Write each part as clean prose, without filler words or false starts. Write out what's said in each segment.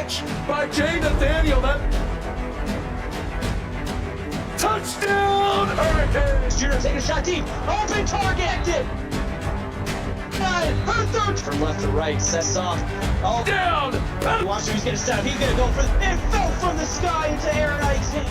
catch by Jay Nathaniel. Touchdown, Hurricanes! Junior taking a shot deep. Open target! Her third from left to right, sets off. Oh, Down! watch who's gonna step. He's gonna go for it. Fell from the sky into Aaron Icing.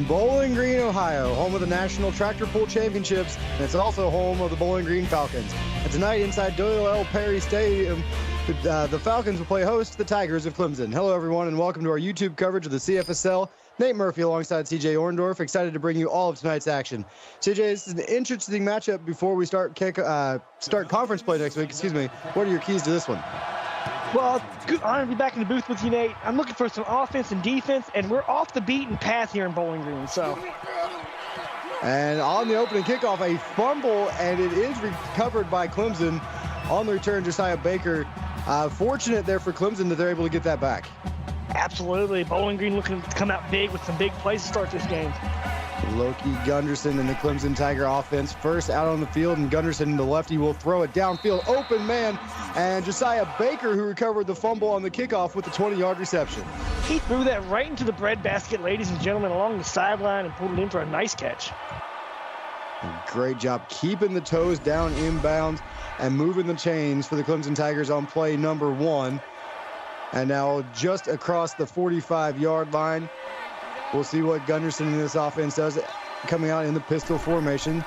Bowling Green, Ohio, home of the National Tractor Pull Championships, and it's also home of the Bowling Green Falcons. And tonight, inside Doyle L. Perry Stadium, the Falcons will play host to the Tigers of Clemson. Hello, everyone, and welcome to our YouTube coverage of the CFSL. Nate Murphy alongside CJ Orndorff, excited to bring you all of tonight's action. CJ, this is an interesting matchup before we start conference play next week. Excuse me. What are your keys to this one? Well, good honor to be back in the booth with you, Nate. I'm looking for some offense and defense, and we're off the beaten path here in Bowling Green. So, and on the opening kickoff, a fumble, and it is recovered by Clemson. On the return, Josiah Baker. Fortunate there for Clemson that they're able to get that back. absolutely, Bowling Green looking to come out big with some big plays to start this game. Loki Gunderson and the Clemson Tiger offense first out on the field, and Gunderson, the lefty, will throw it downfield. Open man, and Josiah Baker, who recovered the fumble on the kickoff with the 20-yard reception. He threw that right into the breadbasket, ladies and gentlemen, along the sideline and pulled it in for a nice catch. Great job keeping the toes down inbounds and moving the chains for the Clemson Tigers on play number 1. And now just across the 45-yard line, we'll see what Gunderson in this offense does coming out in the pistol formation.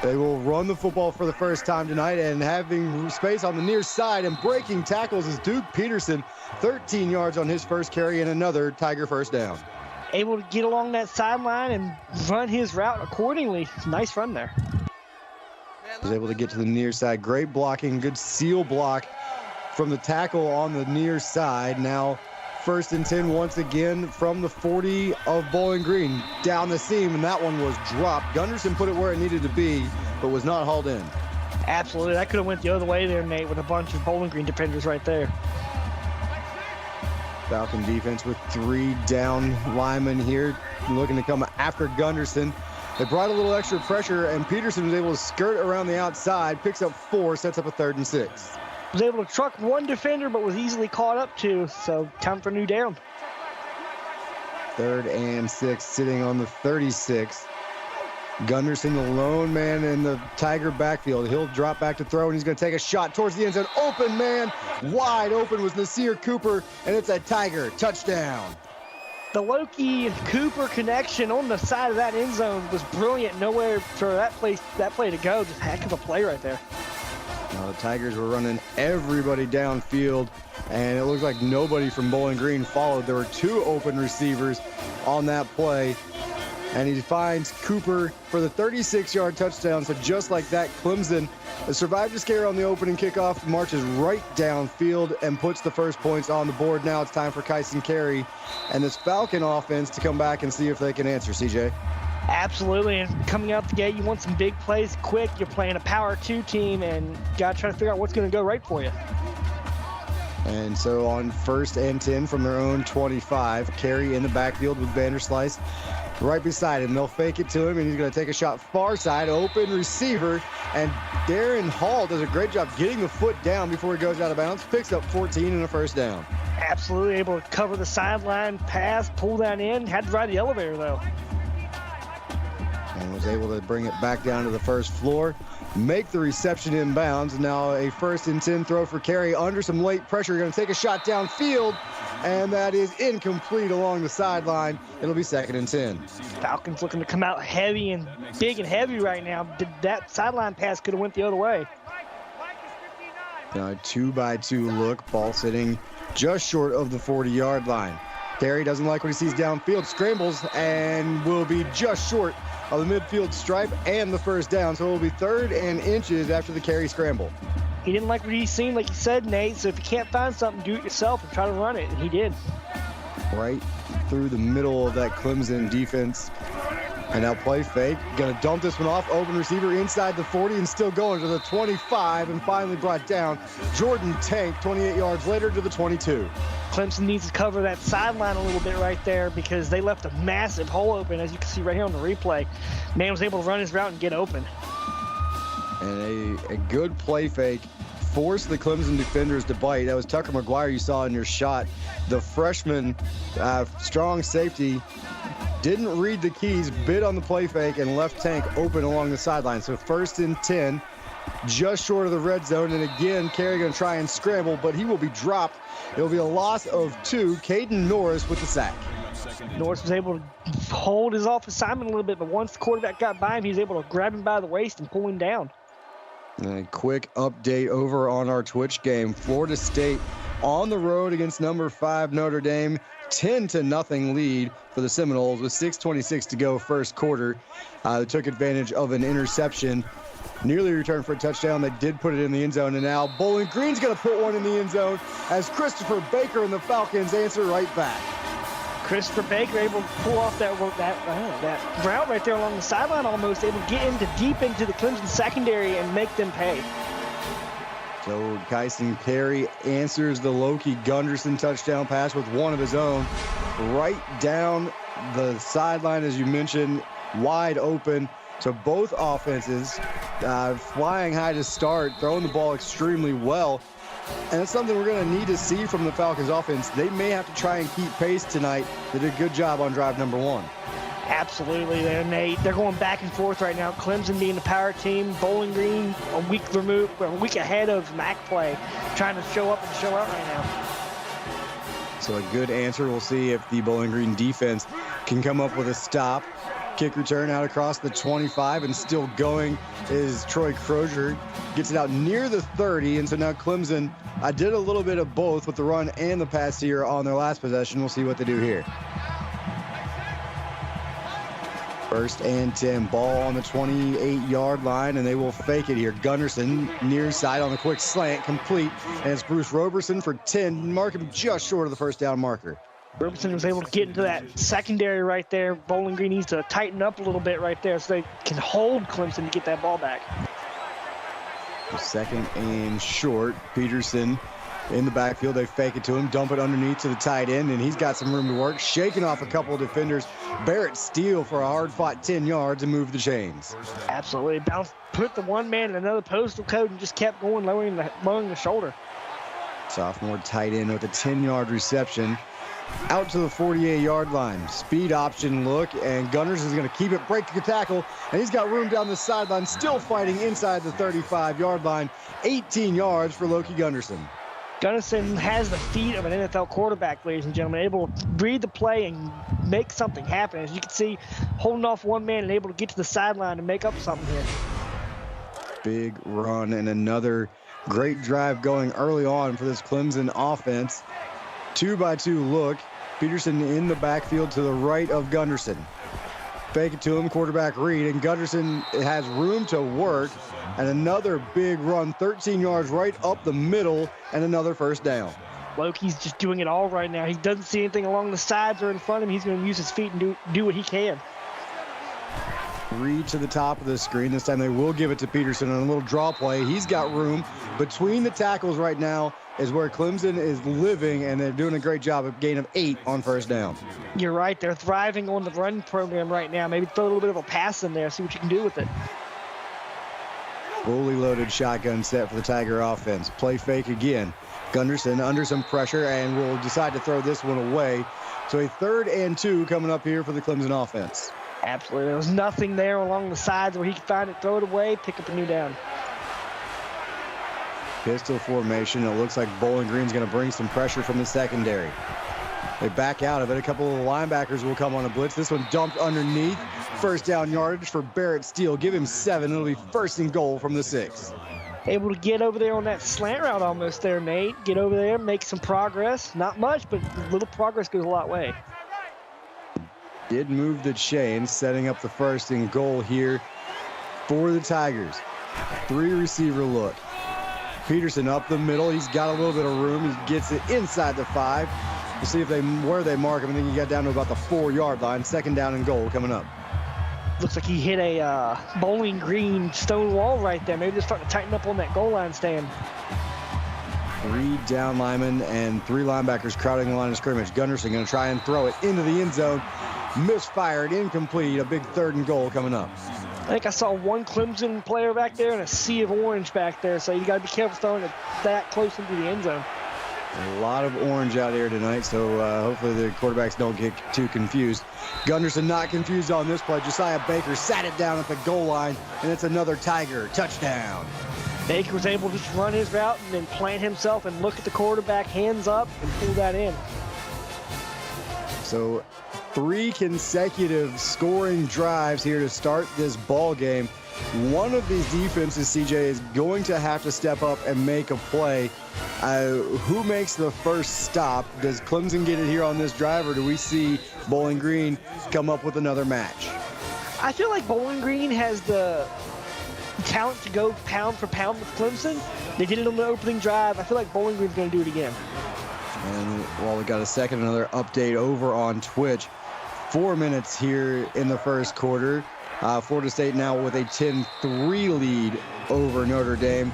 They will run the football for the first time tonight, and having space on the near side and breaking tackles is Duke Peterson, 13 yards on his first carry and another Tiger first down. Able to get along that sideline and run his route accordingly. Nice run there. Was able to get to the near side. Great blocking, good seal block from the tackle on the near side. Now first and 10 once again from the 40 of Bowling Green. Down the seam, and that one was dropped. Gunderson put it where it needed to be, but was not hauled in. Absolutely. That could have went the other way there, Nate, with a bunch of Bowling Green defenders right there. Falcon defense with 3 down linemen here looking to come after Gunderson. They brought a little extra pressure, and Peterson was able to skirt around the outside, picks up 4, sets up a 3rd and 6. Was able to truck one defender, but was easily caught up too, so time for a new down. 3rd and 6 sitting on the 36. Gunderson, the lone man in the Tiger backfield. He'll drop back to throw, and he's going to take a shot towards the end zone. Open man, wide open was Nasir Cooper, and it's a Tiger touchdown. The Loki and Cooper connection on the side of that end zone was brilliant. Nowhere for that play to go. Just a heck of a play right there. Now the Tigers were running everybody downfield, and it looks like nobody from Bowling Green followed. There were 2 open receivers on that play, and he finds Cooper for the 36-yard touchdown. So just like that, Clemson survived a scare on the opening kickoff, marches right downfield, and puts the first points on the board. Now it's time for Kyson Carey and this Falcon offense to come back and see if they can answer, CJ. Absolutely, and coming out the gate, you want some big plays quick. You're playing a Power 2 team, and got to try to figure out what's going to go right for you. And so on 1st and 10 from their own 25, Carey in the backfield with Vanderslice right beside him. They'll fake it to him, and he's going to take a shot far side, open receiver, and Darren Hall does a great job getting the foot down before he goes out of bounds, picks up 14 and a first down. Absolutely able to cover the sideline, pass, pull that in, had to ride the elevator though. And was able to bring it back down to the first floor, make the reception inbounds. Now a 1st and 10 throw for Carey under some late pressure. Going to take a shot downfield, and that is incomplete along the sideline. It'll be 2nd and 10. Falcons looking to come out heavy and big and heavy right now. That sideline pass could have went the other way. Now a 2-by-2 look, ball sitting just short of the 40-yard line. Carey doesn't like what he sees downfield, scrambles, and will be just short of the midfield stripe and the first down. So it will be 3rd and inches after the Carey scramble. He didn't like what he seen, like you said, Nate, so if you can't find something, do it yourself and try to run it, and he did. Right through the middle of that Clemson defense. And now play fake. Going to dump this one off. Open receiver inside the 40 and still going to the 25 and finally brought down. Jordan Tank 28 yards later to the 22. Clemson needs to cover that sideline a little bit right there because they left a massive hole open, as you can see right here on the replay. Man was able to run his route and get open. And a good play fake forced the Clemson defenders to bite. That was Tucker McGuire you saw in your shot. The freshman strong safety didn't read the keys, bit on the play fake, and left Tank open along the sideline. So 1st and 10, just short of the red zone. And again, Carey going to try and scramble, but he will be dropped. It'll be a loss of 2. Caden Norris with the sack. Norris was able to hold his off assignment a little bit, but once the quarterback got by him, he was able to grab him by the waist and pull him down. And a quick update over on our Twitch game. Florida State on the road against number 5 Notre Dame. 10-0 lead for the Seminoles with 6:26 to go first quarter. They took advantage of an interception. Nearly returned for a touchdown. They did put it in the end zone, and now Bowling Green's going to put one in the end zone as Christopher Baker and the Falcons answer right back. Christopher Baker able to pull off that route right there along the sideline, almost able to get deep into the Clemson secondary and make them pay. So Kyson Carey answers the Loki Gunderson touchdown pass with one of his own. Right down the sideline, as you mentioned, wide open. So both offenses flying high to start, throwing the ball extremely well. And it's something we're going to need to see from the Falcons offense. They may have to try and keep pace tonight. They did a good job on drive number 1. Absolutely, Nate. They're going back and forth right now. Clemson being the power team, Bowling Green a week ahead of MAC play, trying to show up and show out right now. So a good answer. We'll see if the Bowling Green defense can come up with a stop. Kick return out across the 25, and still going is Troy Crozier. Gets it out near the 30, and so now Clemson did a little bit of both with the run and the pass here on their last possession. We'll see what they do here. 1st and 10, ball on the 28-yard line, and they will fake it here. Gunderson near side on the quick slant, complete, and it's Bruce Roberson for 10, mark him just short of the first down marker. Roberson was able to get into that secondary right there. Bowling Green needs to tighten up a little bit right there so they can hold Clemson to get that ball back. 2nd and short, Peterson in the backfield. They fake it to him, dump it underneath to the tight end, and he's got some room to work. Shaking off a couple of defenders. Barrett Steele for a hard-fought 10 yards and moved the chains. Absolutely. Put the one man in another postal code and just kept going, lowering the shoulder. Sophomore tight end with a 10-yard reception. Out to the 48-yard line. Speed option look, and Gunners is going to keep it, break the tackle, and he's got room down the sideline, still fighting inside the 35-yard line. 18 yards for Loki Gunderson. Gunderson has the feet of an NFL quarterback, ladies and gentlemen, able to read the play and make something happen. As you can see, holding off one man and able to get to the sideline and make up something here. Big run and another great drive going early on for this Clemson offense. 2-by-2 look. Peterson in the backfield to the right of Gunderson. Fake it to him, quarterback read, and Gunderson has room to work. And another big run, 13 yards right up the middle, and another first down. Loki's just doing it all right now. He doesn't see anything along the sides or in front of him. He's going to use his feet and do what he can. Read to the top of the screen. This time they will give it to Peterson on a little draw play. He's got room between the tackles right now is where Clemson is living, and they're doing a great job of gain of 8 on first down. You're right. They're thriving on the run program right now. Maybe throw a little bit of a pass in there, see what you can do with it. Fully loaded shotgun set for the Tiger offense. Play fake again. Gunderson under some pressure and will decide to throw this one away. So a 3rd and 2 coming up here for the Clemson offense. Absolutely. There was nothing there along the sides where he could find it, throw it away, pick up a new down. Pistol formation. It looks like Bowling Green's going to bring some pressure from the secondary. They back out of it. A couple of the linebackers will come on a blitz. This one dumped underneath. First down yardage for Barrett Steele. Give him 7. It'll be 1st and goal from the 6. Able to get over there on that slant route almost there, Nate. Get over there, make some progress. Not much, but a little progress goes a long way. Did move the chains, setting up the 1st and goal here for the Tigers. 3 receiver look. Peterson up the middle. He's got a little bit of room. He gets it inside the 5. We'll see if where they mark him. I think he got down to about the 4-yard line. 2nd down and goal coming up. Looks like he hit a Bowling Green stone wall right there. Maybe they're starting to tighten up on that goal line stand. 3 down linemen and 3 linebackers crowding the line of scrimmage. Gunderson going to try and throw it into the end zone. Misfired, incomplete. A big 3rd and goal coming up. I think I saw one Clemson player back there and a sea of orange back there, so you got to be careful throwing it that close into the end zone. A lot of orange out here tonight, so hopefully the quarterbacks don't get too confused. Gunderson not confused on this play. Josiah Baker sat it down at the goal line, and it's another Tiger touchdown. Baker was able to just run his route and then plant himself and look at the quarterback, hands up, and pull that in. So 3 consecutive scoring drives here to start this ball game. One of these defenses, CJ, is going to have to step up and make a play. Who makes the first stop? Does Clemson get it here on this drive, or do we see Bowling Green come up with another match? I feel like Bowling Green has the talent to go pound for pound with Clemson. They did it on the opening drive. I feel like Bowling Green's going to do it again. And while we got a second, another update over on Twitch. 4 minutes here in the first quarter. Florida State now with a 10-3 lead over Notre Dame.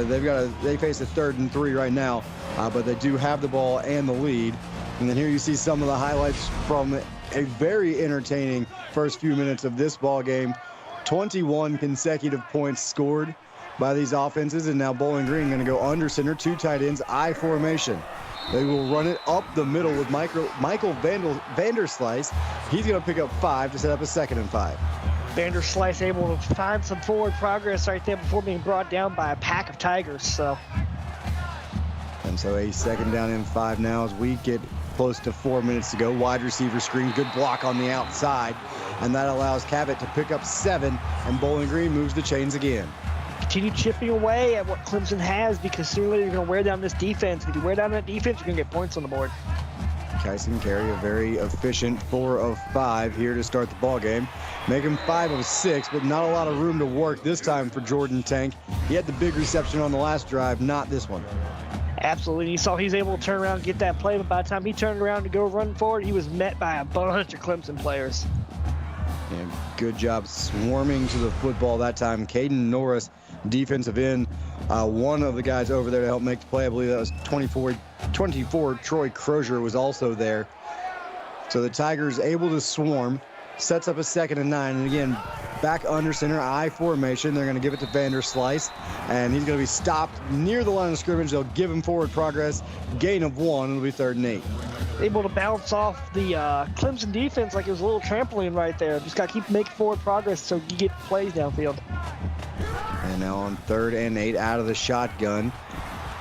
They face a 3rd and 3 right now, but they do have the ball and the lead. And then here you see some of the highlights from a very entertaining first few minutes of this ball game. 21 consecutive points scored by these offenses, and now Bowling Green going to go under center, 2 tight ends, I formation. They will run it up the middle with Michael Vanderslice. He's going to pick up 5 to set up a 2nd and 5. Vanderslice able to find some forward progress right there before being brought down by a pack of Tigers. And so a 2nd down and 5 now as we get close to 4 minutes to go. Wide receiver screen, good block on the outside, and that allows Cabot to pick up 7, and Bowling Green moves the chains again. Continue chipping away at what Clemson has, because sooner or later you're going to wear down this defense. If you wear down that defense, you're going to get points on the board. Kyson Carey, a very efficient 4 of 5 here to start the ball game. Make him 5 of 6, but not a lot of room to work this time for Jordan Tank. He had the big reception on the last drive, not this one. Absolutely. You saw he's able to turn around and get that play, but by the time he turned around to go run forward, he was met by a bunch of Clemson players. Yeah, good job swarming to the football that time. Caden Norris, defensive end, one of the guys over there to help make the play. I believe that was 24. Troy Crozier was also there. So the Tigers able to swarm, sets up a 2nd and 9, and again, back under center, I formation. They're going to give it to Vanderslice, and he's going to be stopped near the line of scrimmage. They'll give him forward progress, gain of 1, it'll be 3rd and 8. Able to bounce off the Clemson defense like it was a little trampoline right there. Just got to keep making forward progress so you get plays downfield. And now on 3rd and 8 out of the shotgun.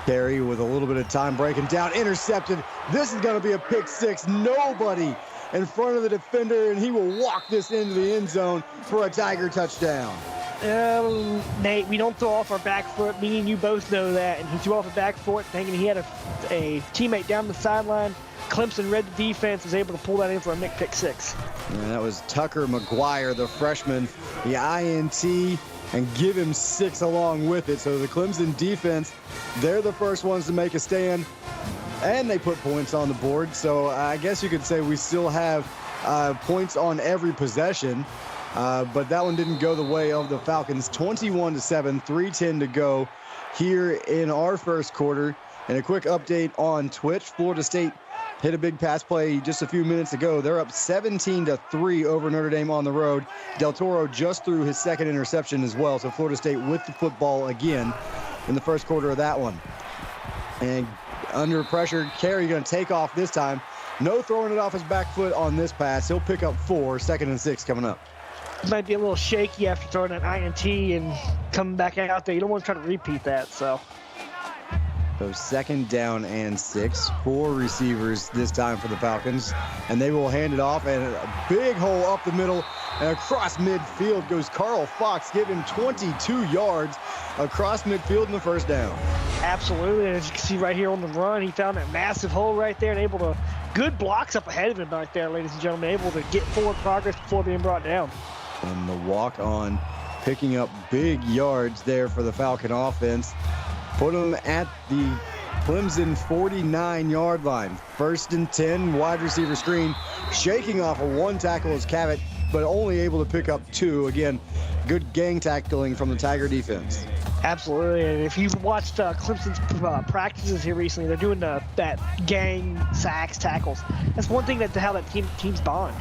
Carey with a little bit of time breaking down, intercepted. This is going to be a pick 6. Nobody in front of the defender, and he will walk this into the end zone for a Tiger touchdown. Nate, we don't throw off our back foot. Me and you both know that. And he threw off a back foot thinking he had a teammate down the sideline. Clemson read the defense, was able to pull that in for a Nick pick 6. And that was Tucker McGuire, the freshman, the INT, and give him 6 along with it. So the Clemson defense, they're the first ones to make a stand, and they put points on the board. So I guess you could say we still have points on every possession, but that one didn't go the way of the Falcons. 21-7, 3:10 to go here in our first quarter. And a quick update on Twitch. Florida State hit a big pass play just a few minutes ago. They're up 17-3 over Notre Dame on the road. Del Toro just threw his 2nd interception as well. So Florida State with the football again in the first quarter of that one. And under pressure, Carey going to take off this time. No throwing it off his back foot on this pass. He'll pick up 4, 2nd and 6 coming up. Might be a little shaky after throwing an INT and coming back out there. You don't want to try to repeat that, So 2nd down and 6. 4 receivers this time for the Falcons. And they will hand it off, and a big hole up the middle. And across midfield goes Carl Fox, giving him 22 yards across midfield in the 1st down. Absolutely. And as you can see right here on the run, he found that massive hole right there and able to, good blocks up ahead of him right there, ladies and gentlemen, able to get forward progress before being brought down. And the walk on, picking up big yards there for the Falcon offense. Put them at the Clemson 49-yard line. 1st and 10, wide receiver screen. Shaking off a 1 tackle is Cabot, but only able to pick up 2. Again, good gang tackling from the Tiger defense. Absolutely, and if you've watched Clemson's practices here recently, they're doing that gang sacks, tackles. That's one thing how that teams bond.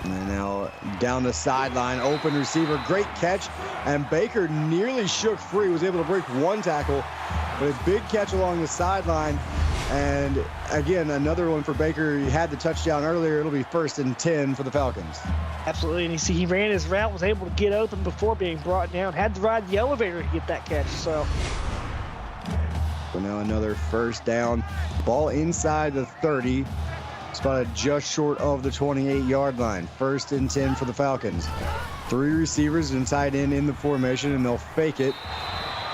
And now down the sideline, open receiver, great catch, and Baker nearly shook free, was able to break 1 tackle, but a big catch along the sideline. And again, another one for Baker. He had the touchdown earlier. It'll be 1st and 10 for the Falcons. Absolutely, and you see he ran his route, was able to get open before being brought down, had to ride the elevator to get that catch. So now another 1st down, ball inside the 30, spotted just short of the 28-yard line. 1st and 10 for the Falcons. 3 receivers and tight end in the formation, and they'll fake it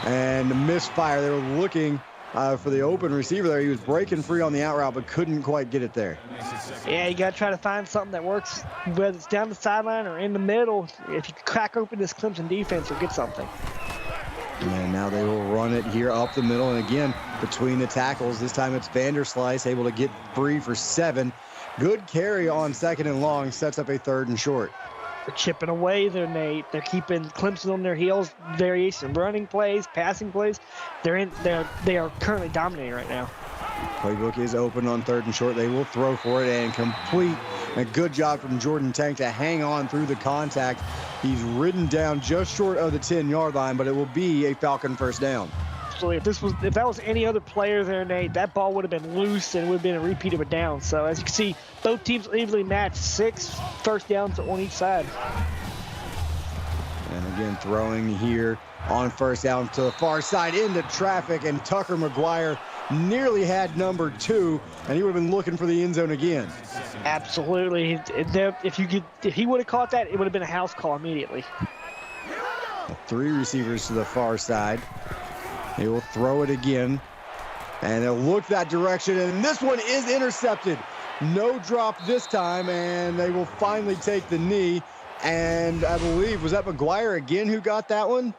and misfire. They were looking for the open receiver there. He was breaking free on the out route, but couldn't quite get it there. Yeah, you got to try to find something that works, whether it's down the sideline or in the middle. If you crack open this Clemson defense, you'll get something. And now they will run it here up the middle. And again, between the tackles, this time it's Vanderslice able to get free for 7. Good carry on 2nd and long, sets up a 3rd and short. They're chipping away there, Nate. They're keeping Clemson on their heels. Variation, running plays, passing plays. They are currently dominating right now. Playbook is open on 3rd and short. They will throw for it and complete. A good job from Jordan Tank to hang on through the contact. He's ridden down just short of the 10-yard line, but it will be a Falcon 1st down. Absolutely. If that was any other player there, Nate, that ball would have been loose and would have been a repeat of a down. So as you can see, both teams evenly matched. 6 first downs on each side. And again, throwing here on 1st down to the far side into traffic, and Tucker McGuire nearly had number 2, and he would have been looking for the end zone again. Absolutely. If he would have caught that, it would have been a house call immediately. 3 receivers to the far side. They will throw it again, and they'll look that direction, and this one is intercepted. No drop this time, and they will finally take the knee. And I believe, was that McGuire again who got that one?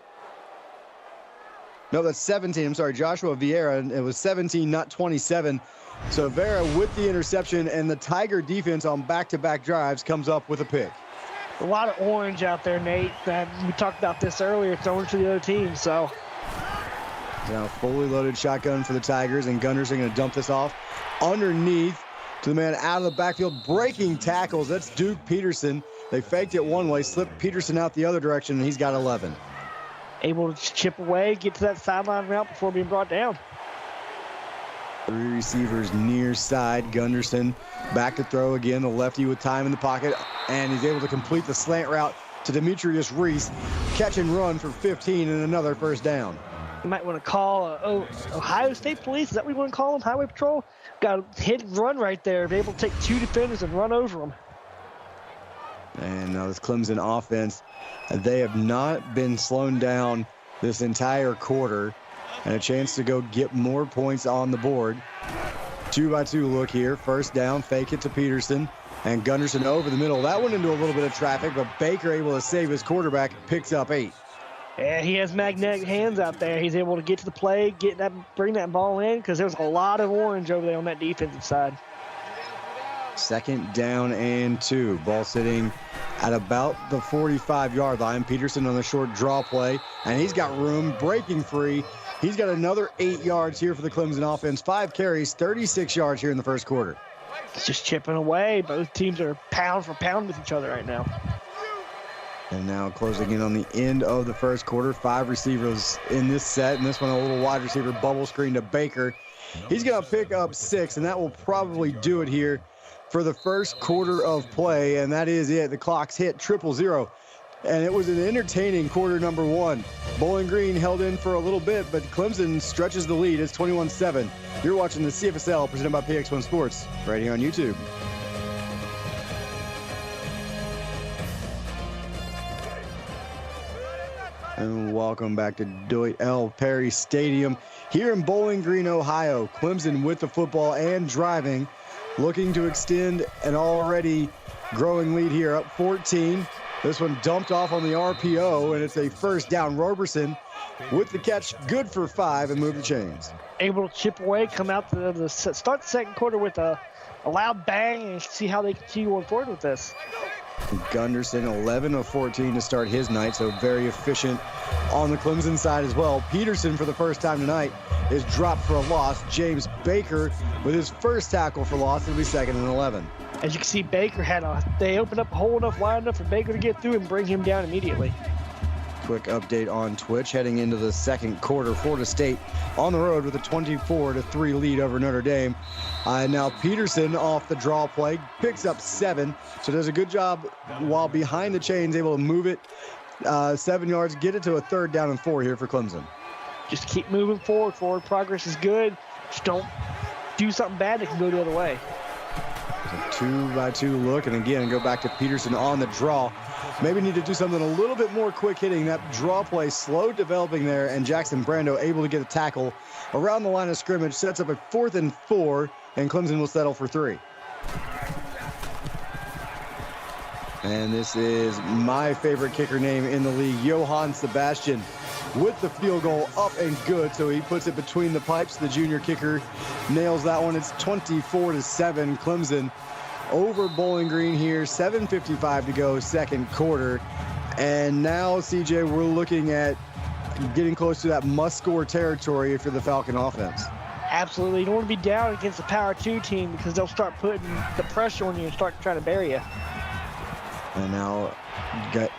No, that's 17. I'm sorry, Joshua Vieira, and it was 17, not 27. So Vera with the interception, and the Tiger defense on back-to-back drives comes up with a pick. A lot of orange out there, Nate. We talked about this earlier. It's orange to the other team, so. Now fully loaded shotgun for the Tigers, and Gunderson going to dump this off underneath to the man out of the backfield, breaking tackles. That's Duke Peterson. They faked it one way, slipped Peterson out the other direction, and he's got 11. Able to chip away, get to that sideline route before being brought down. 3 receivers near side. Gunderson back to throw again. The lefty with time in the pocket, and he's able to complete the slant route to Demetrius Reese. Catch and run for 15 and another 1st down. You might want to call Ohio State Police. Is that what you want to call them? Highway Patrol? Got a hit and run right there. Be able to take 2 defenders and run over them. And now this Clemson offense, they have not been slowed down this entire quarter, and a chance to go get more points on the board. 2-by-2 look here. 1st down, fake it to Peterson, and Gunderson over the middle. That went into a little bit of traffic, but Baker able to save his quarterback, picks up 8. Yeah, he has magnetic hands out there. He's able to get to the play, bring that ball in, because there's a lot of orange over there on that defensive side. 2nd down and 2. Ball sitting at about the 45-yard line. Peterson on the short draw play, and he's got room, breaking free. He's got another 8 yards here for the Clemson offense. 5 carries, 36 yards here in the 1st quarter. It's just chipping away. Both teams are pound for pound with each other right now. And now closing in on the end of the 1st quarter. 5 receivers in this set, and this one a little wide receiver bubble screen to Baker. He's going to pick up 6, and that will probably do it here for the 1st quarter of play, and that is it. The clock's hit 000, and it was an entertaining quarter number 1. Bowling Green held in for a little bit, but Clemson stretches the lead. It's 21-7. You're watching the CFSL presented by PX1 Sports right here on YouTube. And welcome back to Doyle L. Perry Stadium here in Bowling Green, Ohio. Clemson with the football and driving, looking to extend an already growing lead here, up 14. This one dumped off on the RPO, and it's a 1st down. Roberson with the catch, good for 5, and move the chains. Able to chip away, come out to start the 2nd quarter with a loud bang, and see how they continue going forward with this. Gunderson, 11 of 14 to start his night, so very efficient on the Clemson side as well. Peterson, for the first time tonight, is dropped for a loss. James Baker with his first tackle for loss. It'll be 2nd and 11. As you can see, Baker they opened up a hole enough, wide enough for Baker to get through and bring him down immediately. Quick update on Twitch heading into the second quarter. Florida State on the road with a 24-3 lead over Notre Dame. Now Peterson off the draw play picks up 7, so does a good job while behind the chains, able to move it 7 yards, get it to a 3rd down and 4 here for Clemson. Just keep moving forward. Forward progress is good. Just don't do something bad that can go the other way. So 2-by-2 look, and again go back to Peterson on the draw. Maybe need to do something a little bit more quick hitting. That draw play slow developing there, and Jackson Brando able to get a tackle around the line of scrimmage, sets up a 4th and 4, and Clemson will settle for 3. And this is my favorite kicker name in the league, Johann Sebastian, with the field goal up and good. So he puts it between the pipes. The junior kicker nails that one. It's 24-7 Clemson over Bowling Green here. 7:55 to go, second quarter. And now, CJ, we're looking at getting close to that must-score territory if you're the Falcon offense. Absolutely. You don't want to be down against the Power 2 team because they'll start putting the pressure on you and start trying to bury you. And now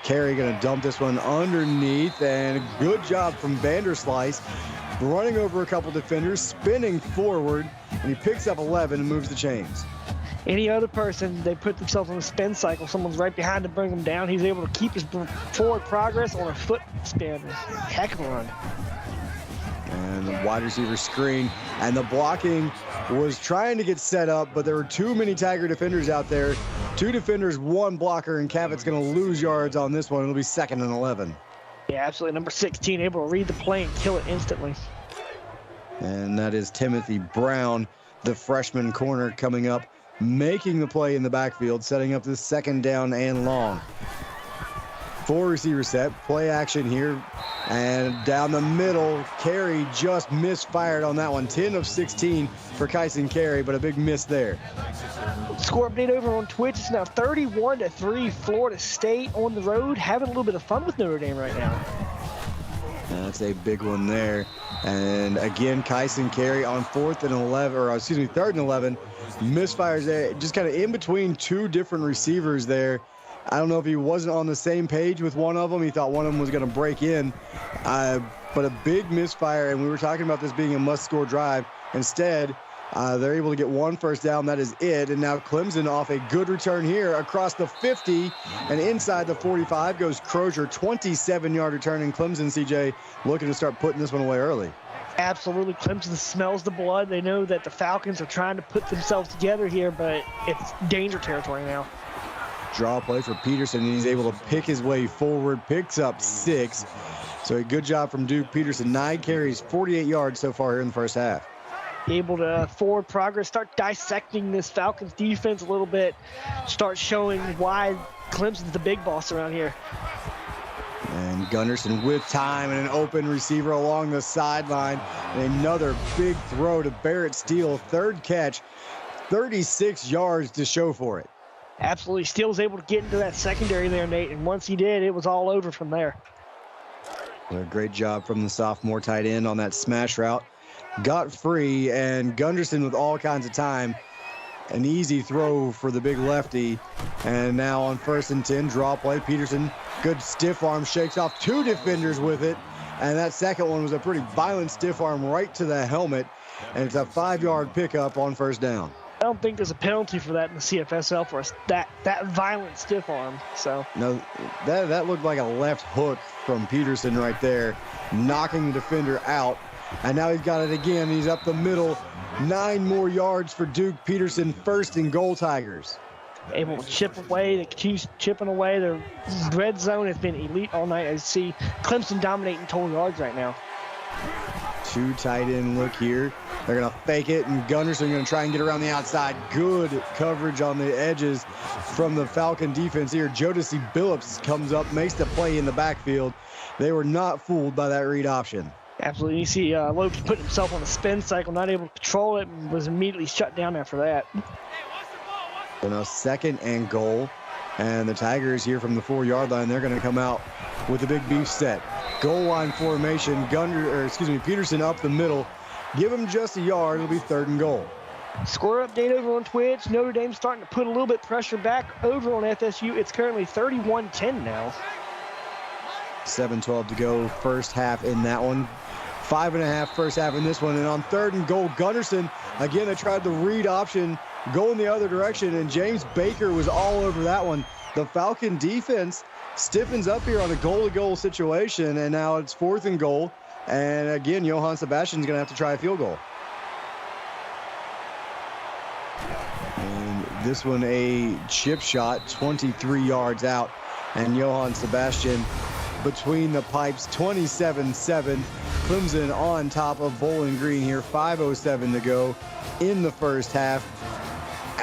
Carey going to dump this one underneath, and good job from Vanderslice, running over a couple defenders, spinning forward, and he picks up 11 and moves the chains. Any other person, they put themselves on a spin cycle, someone's right behind to bring him down. He's able to keep his forward progress on a foot spin. Heck of a run. And the wide receiver screen, and the blocking was trying to get set up, but there were too many Tiger defenders out there. 2 defenders, 1 blocker, and Cavit's going to lose yards on this one. It'll be 2nd and 11. Yeah, absolutely. Number 16, able to read the play and kill it instantly. And that is Timothy Brown, the freshman corner, coming up, making the play in the backfield, setting up this 2nd down and long. 4 receiver set, play action here, and down the middle, Carey just misfired on that one. 10 of 16 for Kyson Carey, but a big miss there. Score update over on Twitch. It's now 31-3 Florida State on the road, having a little bit of fun with Notre Dame right now. That's a big one there. And again, Kyson Carey on 3rd and 11, misfires there, just kind of in between 2 different receivers there. I don't know if he wasn't on the same page with one of them. He thought one of them was going to break in, but a big misfire, and we were talking about this being a must-score drive. Instead, they're able to get 1 first down. That is it. And now Clemson off a good return here across the 50 and inside the 45 goes Crozier. 27-yard return, and Clemson, CJ, looking to start putting this one away early. Absolutely. Clemson smells the blood. They know that the Falcons are trying to put themselves together here, but it's danger territory now. Draw play for Peterson, and he's able to pick his way forward, picks up 6. So a good job from Duke Peterson. 9 carries, 48 yards so far here in the first half. Able to forward progress, start dissecting this Falcons defense a little bit, start showing why Clemson's the big boss around here. And Gunderson with time and an open receiver along the sideline. And another big throw to Barrett Steele. 3rd catch, 36 yards to show for it. Absolutely. Steele's able to get into that secondary there, Nate, and once he did, it was all over from there. A great job from the sophomore tight end on that smash route. Got free, and Gunderson with all kinds of time. An easy throw for the big lefty. And now on 1st and 10, draw play. Peterson, good stiff arm, shakes off 2 defenders with it. And that second one was a pretty violent stiff arm right to the helmet. And it's a 5-yard pickup on 1st down. I don't think there's a penalty for that in the CFSL for us, that violent stiff arm. So no, that looked like a left hook from Peterson right there, knocking the defender out. And now he's got it again. He's up the middle. 9 more yards for Duke Peterson. 1st and goal, Tigers. Able to chip away. They keep chipping away. Their red zone has been elite all night. I see Clemson dominating total yards right now. 2 tight end look here. They're going to fake it, and Gunderson going to try and get around the outside. Good coverage on the edges from the Falcon defense here. Jodeci Billups comes up, makes the play in the backfield. They were not fooled by that read option. Absolutely. You see Lopes put himself on a spin cycle, not able to control it, and was immediately shut down after that. So now 2nd and goal. And the Tigers here from the 4-yard line, they're going to come out with a big beef set. Goal line formation, Peterson up the middle. Give him just a yard. It'll be 3rd and goal. Score update over on Twitch. Notre Dame's starting to put a little bit pressure back over on FSU. It's currently 31-10 now. 7:12 to go, first half in that one. 5.5 first half in this one. And on 3rd and goal, Gunderson, again, they tried the read option, going the other direction, and James Baker was all over that one. The Falcon defense stiffens up here on a goal-to-goal situation, and now it's 4th and goal. And again, Johann Sebastian's going to have to try a field goal. And this one a chip shot, 23 yards out. And Johann Sebastian between the pipes, 27-7. Clemson on top of Bowling Green here, 5:07 to go in the first half.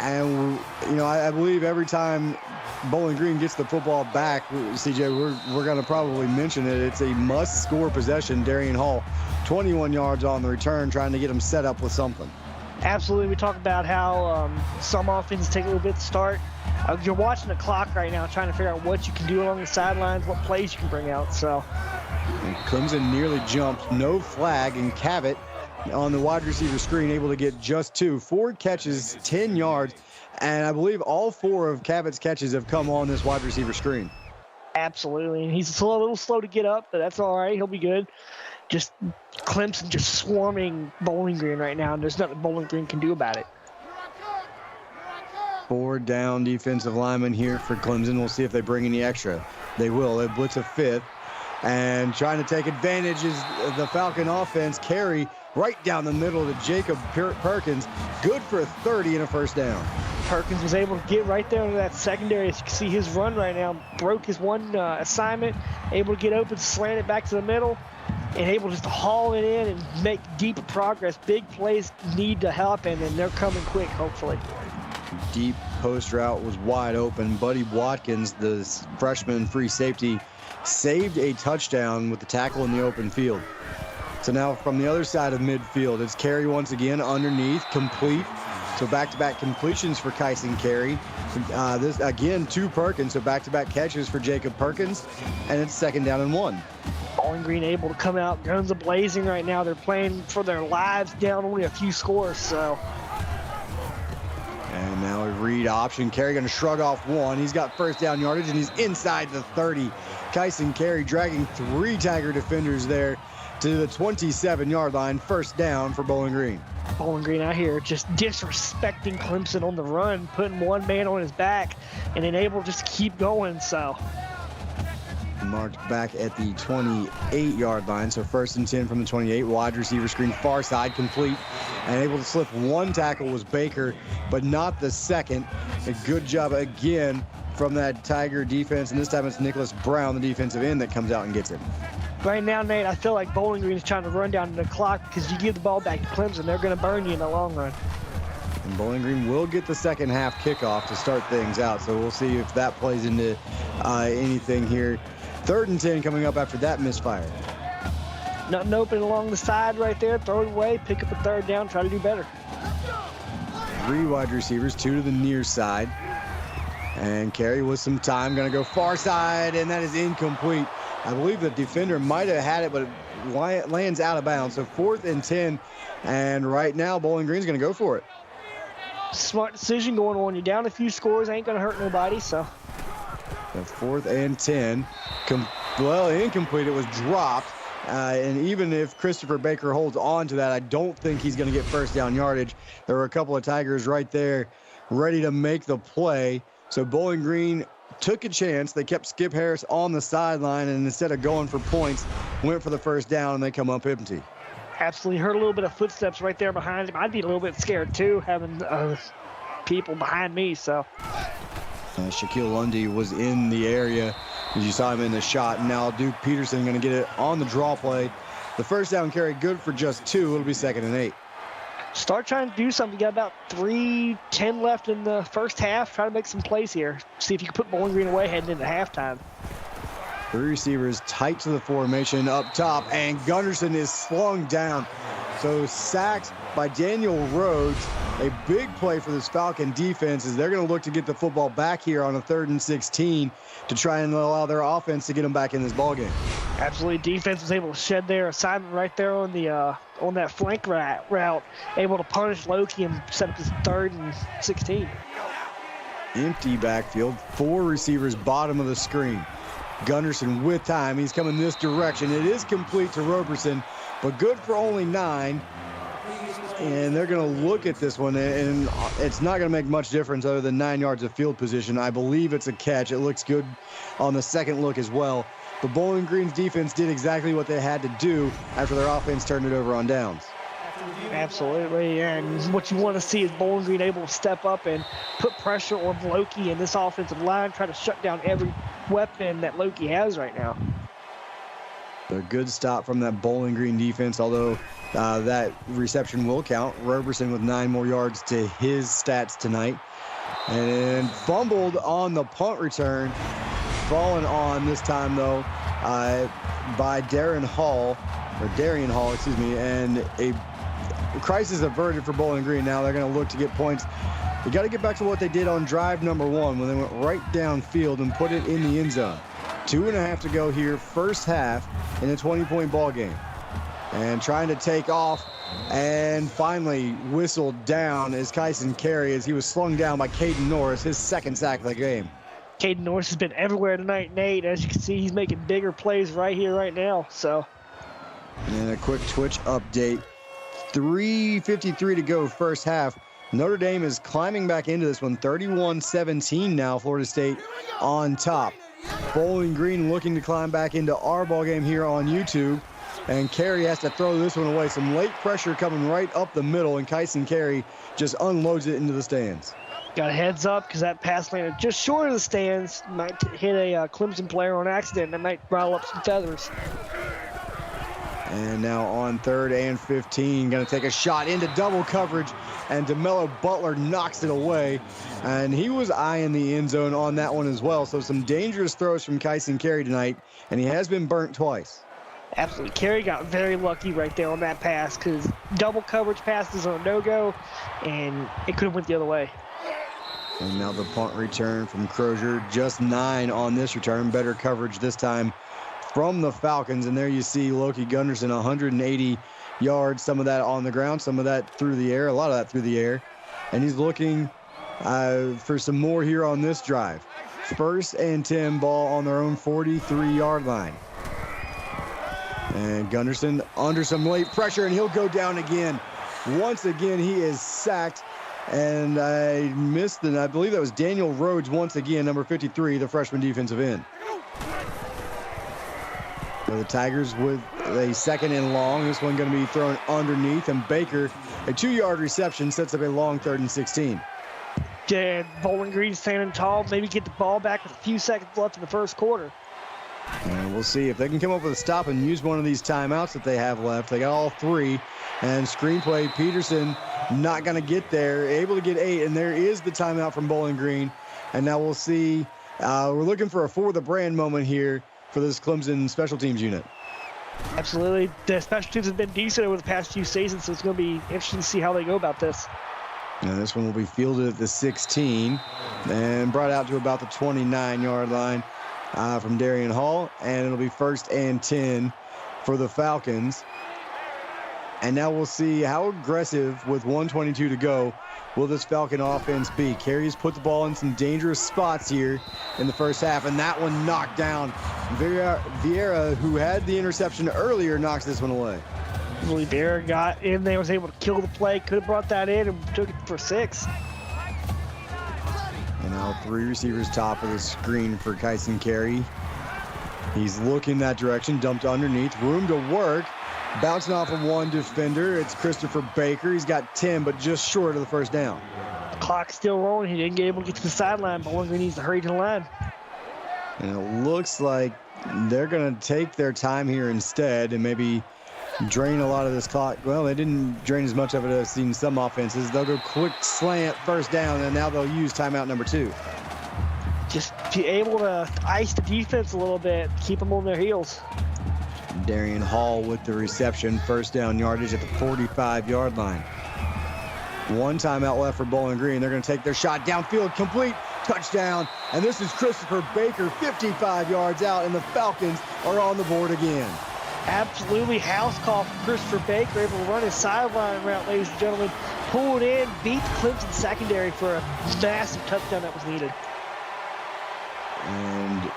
And, you know, I believe every time Bowling Green gets the football back, CJ, we're going to probably mention it. It's a must-score possession. Darian Hall, 21 yards on the return, trying to get him set up with something. Absolutely. We talk about how some offenses take a little bit to start. You're watching the clock right now, trying to figure out what you can do along the sidelines, what plays you can bring out. So, and Clemson nearly jumped, no flag, and Cavett on the wide receiver screen able to get just 2. 4 catches, 10 yards, and I believe all 4 of Cavett's catches have come on this wide receiver screen. Absolutely. And he's a little slow to get up, but that's all right. He'll be good. Just Clemson just swarming Bowling Green right now, and there's nothing Bowling Green can do about it. 4 down defensive linemen here for Clemson. We'll see if they bring any extra. They will. They blitz a 5th. And trying to take advantage is the Falcon offense. Carry right down the middle to Jacob Perkins. Good for a 30 and a first down. Perkins was able to get right there into that secondary. As you can see his run right now. Broke his one assignment. Able to get open, slant it back to the middle. And able just to haul it in and make deep progress. Big plays need to happen, and they're coming quick, hopefully. Deep post route was wide open. Buddy Watkins, the freshman free safety, saved a touchdown with the tackle in the open field. So now from the other side of midfield, it's Carey once again underneath, complete. So back-to-back completions for Kyson Carey. This again to Perkins, so back-to-back catches for Jacob Perkins, and it's 2nd down and 1. Bowling Green able to come out guns a-blazing right now. They're playing for their lives, down only a few scores, so. And now a read option. Carey going to shrug off 1. He's got first down yardage, and he's inside the 30. Kyson Carey dragging 3 Tiger defenders there to the 27-yard line. First down for Bowling Green. Bowling Green out here just disrespecting Clemson on the run, putting one man on his back, and then able to just keep going, so. Marked back at the 28-yard line, so 1st and 10 from the 28. Wide receiver screen, far side, complete. And able to slip 1 tackle was Baker, but not the second. A good job again from that Tiger defense, and this time it's Nicholas Brown, the defensive end, that comes out and gets him. Right now, Nate, I feel like Bowling Green is trying to run down the clock because you give the ball back to Clemson, they're going to burn you in the long run. And Bowling Green will get the second half kickoff to start things out, so we'll see if that plays into anything here. 3rd and 10 coming up after that misfire. Nothing open along the side right there. Throw it away, pick up a 3rd down, try to do better. 3 wide receivers, 2 to the near side. And Carey with some time, going to go far side, and that is incomplete. I believe the defender might have had it, but it lands out of bounds. So 4th and 10, and right now Bowling Green's going to go for it. Smart decision going on. You're down a few scores, ain't going to hurt nobody, so. The 4th and 10, incomplete. It was dropped. And even if Christopher Baker holds on to that, I don't think he's going to get first down yardage. There were a couple of Tigers right there ready to make the play. So Bowling Green took a chance. They kept Skip Harris on the sideline, and instead of going for points, went for the first down, and they come up empty. Absolutely. Heard a little bit of footsteps right there behind him. I'd be a little bit scared, too, having people behind me, so. Shaquille Lundy was in the area as you saw him in the shot. And now Duke Peterson going to get it on the draw play. The first down carry good for just 2. It'll be 2nd and 8. Start trying to do something. You got about 3:10 left in the first half. Try to make some plays here. See if you can put Bowling Green away heading into halftime. 3 receivers tight to the formation up top, and Gunderson is slung down. So sacked by Daniel Rhodes. a big play for this Falcon defense is they're going to look to get the football back here on a 3rd and 16 to try and allow their offense to get them back in this ballgame. Absolutely, defense was able to shed their assignment right there on the on that flank route, able to punish Loki and set up his 3rd and 16. Empty backfield, 4 receivers bottom of the screen. Gunderson with time, he's coming this direction. It is complete to Roberson, but good for only 9. And they're going to look at this one, and it's not going to make much difference other than 9 yards of field position. I believe it's a catch. It looks good on the second look as well. But Bowling Green's defense did exactly what they had to do after their offense turned it over on downs. Absolutely, and what you want to see is Bowling Green able to step up and put pressure on Loki and this offensive line, try to shut down every weapon that Loki has right now. A good stop from that Bowling Green defense, although that reception will count. Roberson with 9 more yards to his stats tonight. And fumbled on the punt return. Fallen on this time, though, by Darian Hall, excuse me, and a crisis averted for Bowling Green. Now they're going to look to get points. They got to get back to what they did on drive number 1 when they went right downfield and put it in the end zone. 2.5 to go here, first half in a 20-point ball game. And trying to take off and finally whistled down is Kyson Carey as he was slung down by Caden Norris, his 2nd sack of the game. Caden Norris has been everywhere tonight, Nate. As you can see, he's making bigger plays right here, right now. So, and a quick Twitch update. 3:53 to go first half. Notre Dame is climbing back into this one. 31-17 now, Florida State on top. Bowling Green looking to climb back into our ball game here on YouTube. And Carey has to throw this one away. Some late pressure coming right up the middle, and Kyson Carey just unloads it into the stands. Got a heads up because that pass landed just short of the stands. Might hit a Clemson player on accident. That might rile up some feathers. And now on 3rd and 15, going to take a shot into double coverage, and DeMello Butler knocks it away. And he was eyeing the end zone on that one as well. So some dangerous throws from Kyson Carey tonight, and he has been burnt twice. Absolutely. Carey got very lucky right there on that pass because double coverage passes are a no-go, and it could have went the other way. And now the punt return from Crozier, just 9 on this return. Better coverage this time from the Falcons. And there you see Loki Gunderson, 180 yards, some of that on the ground, some of that through the air, a lot of that through the air. And he's looking for some more here on this drive. 1st and 10, ball on their own 43-yard line. And Gunderson under some late pressure, and he'll go down again. Once again, he is sacked. And I missed, and I believe that was Daniel Rhodes once again, number 53, the freshman defensive end. So the Tigers with a 2nd and long. This one going to be thrown underneath, and Baker, a 2-yard reception, sets up a long 3rd and 16. Yeah, Bowling Green standing tall, maybe get the ball back with a few seconds left in the first quarter. And we'll see if they can come up with a stop and use one of these timeouts that they have left. They got all 3. And screenplay, Peterson not going to get there, able to get 8. And there is the timeout from Bowling Green. And now we'll see. We're looking for a for the brand moment here for this Clemson special teams unit. Absolutely. The special teams have been decent over the past few seasons, so it's going to be interesting to see how they go about this. And this one will be fielded at the 16 and brought out to about the 29-yard line from Darian Hall. And it'll be 1st and 10 for the Falcons. And now we'll see how aggressive with 1:22 to go will this Falcon offense be. Carey's put the ball in some dangerous spots here in the first half, and that one knocked down. Vieira, who had the interception earlier, knocks this one away. I believe Vieira got in there, was able to kill the play, could have brought that in and took it for 6. And now 3 receivers top of the screen for Kyson Carey. He's looking that direction, dumped underneath, room to work. Bouncing off of one defender, it's Christopher Baker. He's got 10, but just short of the first down. The clock's still rolling. He didn't get able to get to the sideline, but Bowling Green needs to hurry to the line. And it looks like they're going to take their time here instead and maybe drain a lot of this clock. Well, they didn't drain as much of it as I've seen some offenses. They'll go quick slant, first down, and now they'll use timeout number 2. Just be able to ice the defense a little bit, keep them on their heels. Darian Hall with the reception, 1st down yardage at the 45-yard line. One timeout left for Bowling Green. They're going to take their shot downfield, complete, touchdown. And this is Christopher Baker, 55 yards out, and the Falcons are on the board again. Absolutely house call from Christopher Baker, able to run his sideline route, ladies and gentlemen. Pulled in, beat Clemson secondary for a massive touchdown that was needed. And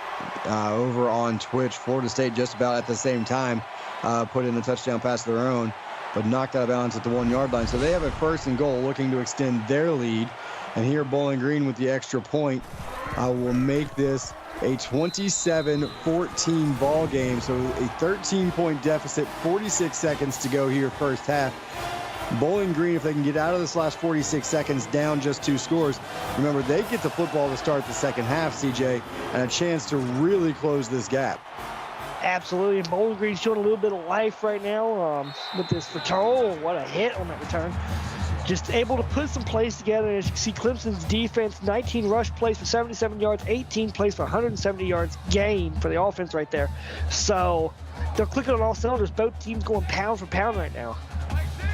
over on Twitch, Florida State just about at the same time put in a touchdown pass of their own, but knocked out of bounds at the 1 yard line. So they have a 1st and goal looking to extend their lead. And here Bowling Green with the extra point will make this a 27-14 ball game. So a 13-point deficit, 46 seconds to go here first half. Bowling Green, if they can get out of this last 46 seconds down just 2 scores, remember they get the football to start the second half, CJ, and a chance to really close this gap. Absolutely, and Bowling Green's showing a little bit of life right now with this return. Oh, what a hit on that return. Just able to put some plays together. As you can see, Clemson's defense, 19 rush plays for 77 yards, 18 plays for 170 yards gain for the offense right there. So they're clicking on all cylinders. Both teams going pound for pound right now.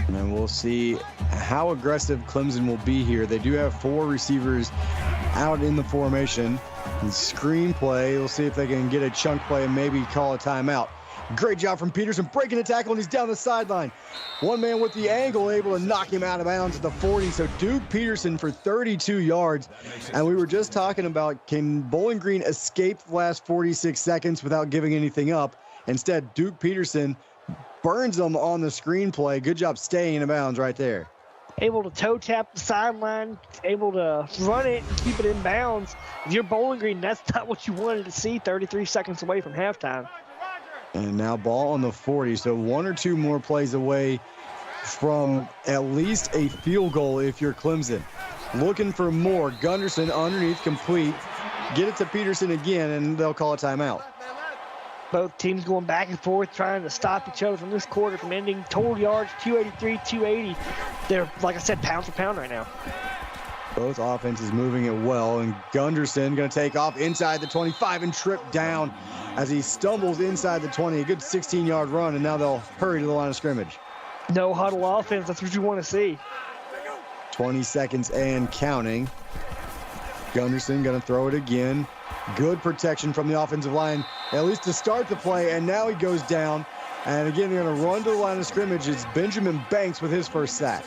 And we'll see how aggressive Clemson will be here. They do have 4 receivers out in the formation. And screen play, we'll see if they can get a chunk play and maybe call a timeout. Great job from Peterson, breaking the tackle, and he's down the sideline. One man with the angle, able to knock him out of bounds at the 40. So Duke Peterson for 32 yards. And we were just talking about, can Bowling Green escape the last 46 seconds without giving anything up? Instead, Duke Peterson burns them on the screenplay. Good job staying in bounds right there. Able to toe tap the sideline, able to run it and keep it in bounds. If you're Bowling Green, that's not what you wanted to see 33 seconds away from halftime. And now ball on the 40, so 1 or 2 more plays away from at least a field goal if you're Clemson. Looking for more. Gunderson underneath, complete. Get it to Peterson again, and they'll call a timeout. Both teams going back and forth, trying to stop each other from this quarter from ending. Total yards, 283, 280. They're, like I said, pound for pound right now. Both offenses moving it well, and Gunderson going to take off inside the 25 and trip down as he stumbles inside the 20. A good 16-yard run, and now they'll hurry to the line of scrimmage. No huddle offense. That's what you want to see. 20 seconds and counting. Gunderson going to throw it again. Good protection from the offensive line, at least to start the play, and now he goes down. And again, they're going to run to the line of scrimmage. It's Benjamin Banks with his first sack.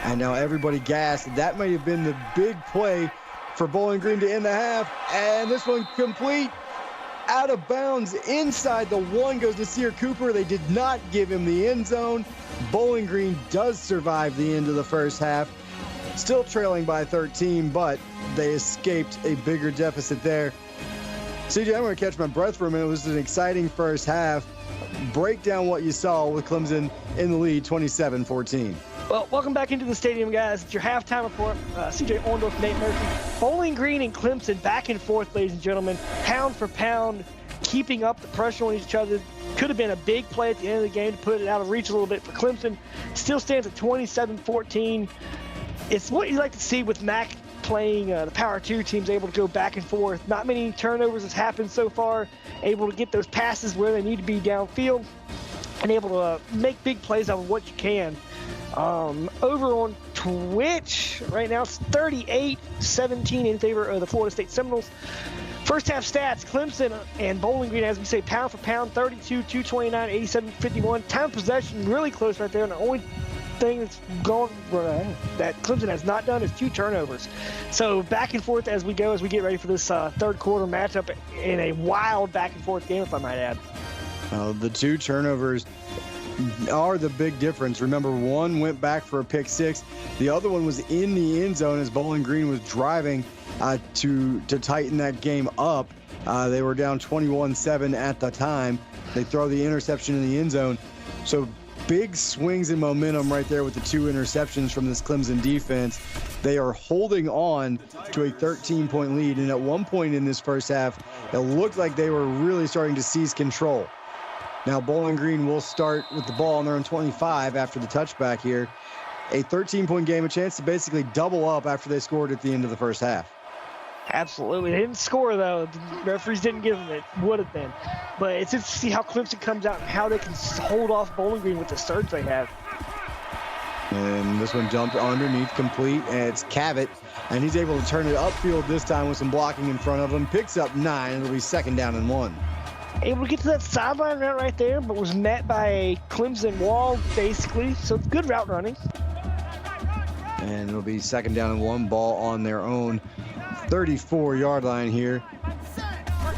And now everybody gassed. That might have been the big play for Bowling Green to end the half. And this one complete, out of bounds, inside the 1 goes to Sear Cooper. They did not give him the end zone. Bowling Green does survive the end of the first half. Still trailing by 13, but they escaped a bigger deficit there. CJ, I'm going to catch my breath for a minute. It was an exciting first half. Break down what you saw with Clemson in the lead, 27-14. Well, welcome back into the stadium, guys. It's your halftime report. CJ Orndorff, Nate Murphy. Bowling Green and Clemson back and forth, ladies and gentlemen. Pound for pound, keeping up the pressure on each other. Could have been a big play at the end of the game to put it out of reach a little bit for Clemson. Still stands at 27-14. It's what you like to see with MAC playing the Power 2 teams, able to go back and forth. Not many turnovers has happened so far, able to get those passes where they need to be downfield, and able to make big plays out of what you can. Over on Twitch right now, it's 38-17 in favor of the Florida State Seminoles. First half stats, Clemson and Bowling Green, as we say, pound for pound, 32, 229, 87, 51. Time of possession really close right there, and the only thing that's gone that Clemson has not done is 2 turnovers. So back and forth as we go, as we get ready for this third quarter matchup in a wild back and forth game, if I might add. The 2 turnovers are the big difference. Remember, one went back for a pick 6. The other one was in the end zone as Bowling Green was driving to tighten that game up. They were down 21-7 at the time. They throw the interception in the end zone. So big swings in momentum right there with the 2 interceptions from this Clemson defense. They are holding on to a 13-point lead, and at one point in this first half, it looked like they were really starting to seize control. Now Bowling Green will start with the ball on their own 25 after the touchback here. A 13-point game, a chance to basically double up after they scored at the end of the first half. Absolutely. They didn't score, though. The referees didn't give them it. Would have been. But it's interesting to see how Clemson comes out and how they can hold off Bowling Green with the surge they have. And this one dumped underneath, complete, and it's Cavett. And he's able to turn it upfield this time with some blocking in front of him. Picks up 9, it'll be 2nd down and 1. Able to get to that sideline route right there, but was met by a Clemson wall, basically. So it's good route running. And it'll be 2nd down and 1, ball on their own 34-yard line here.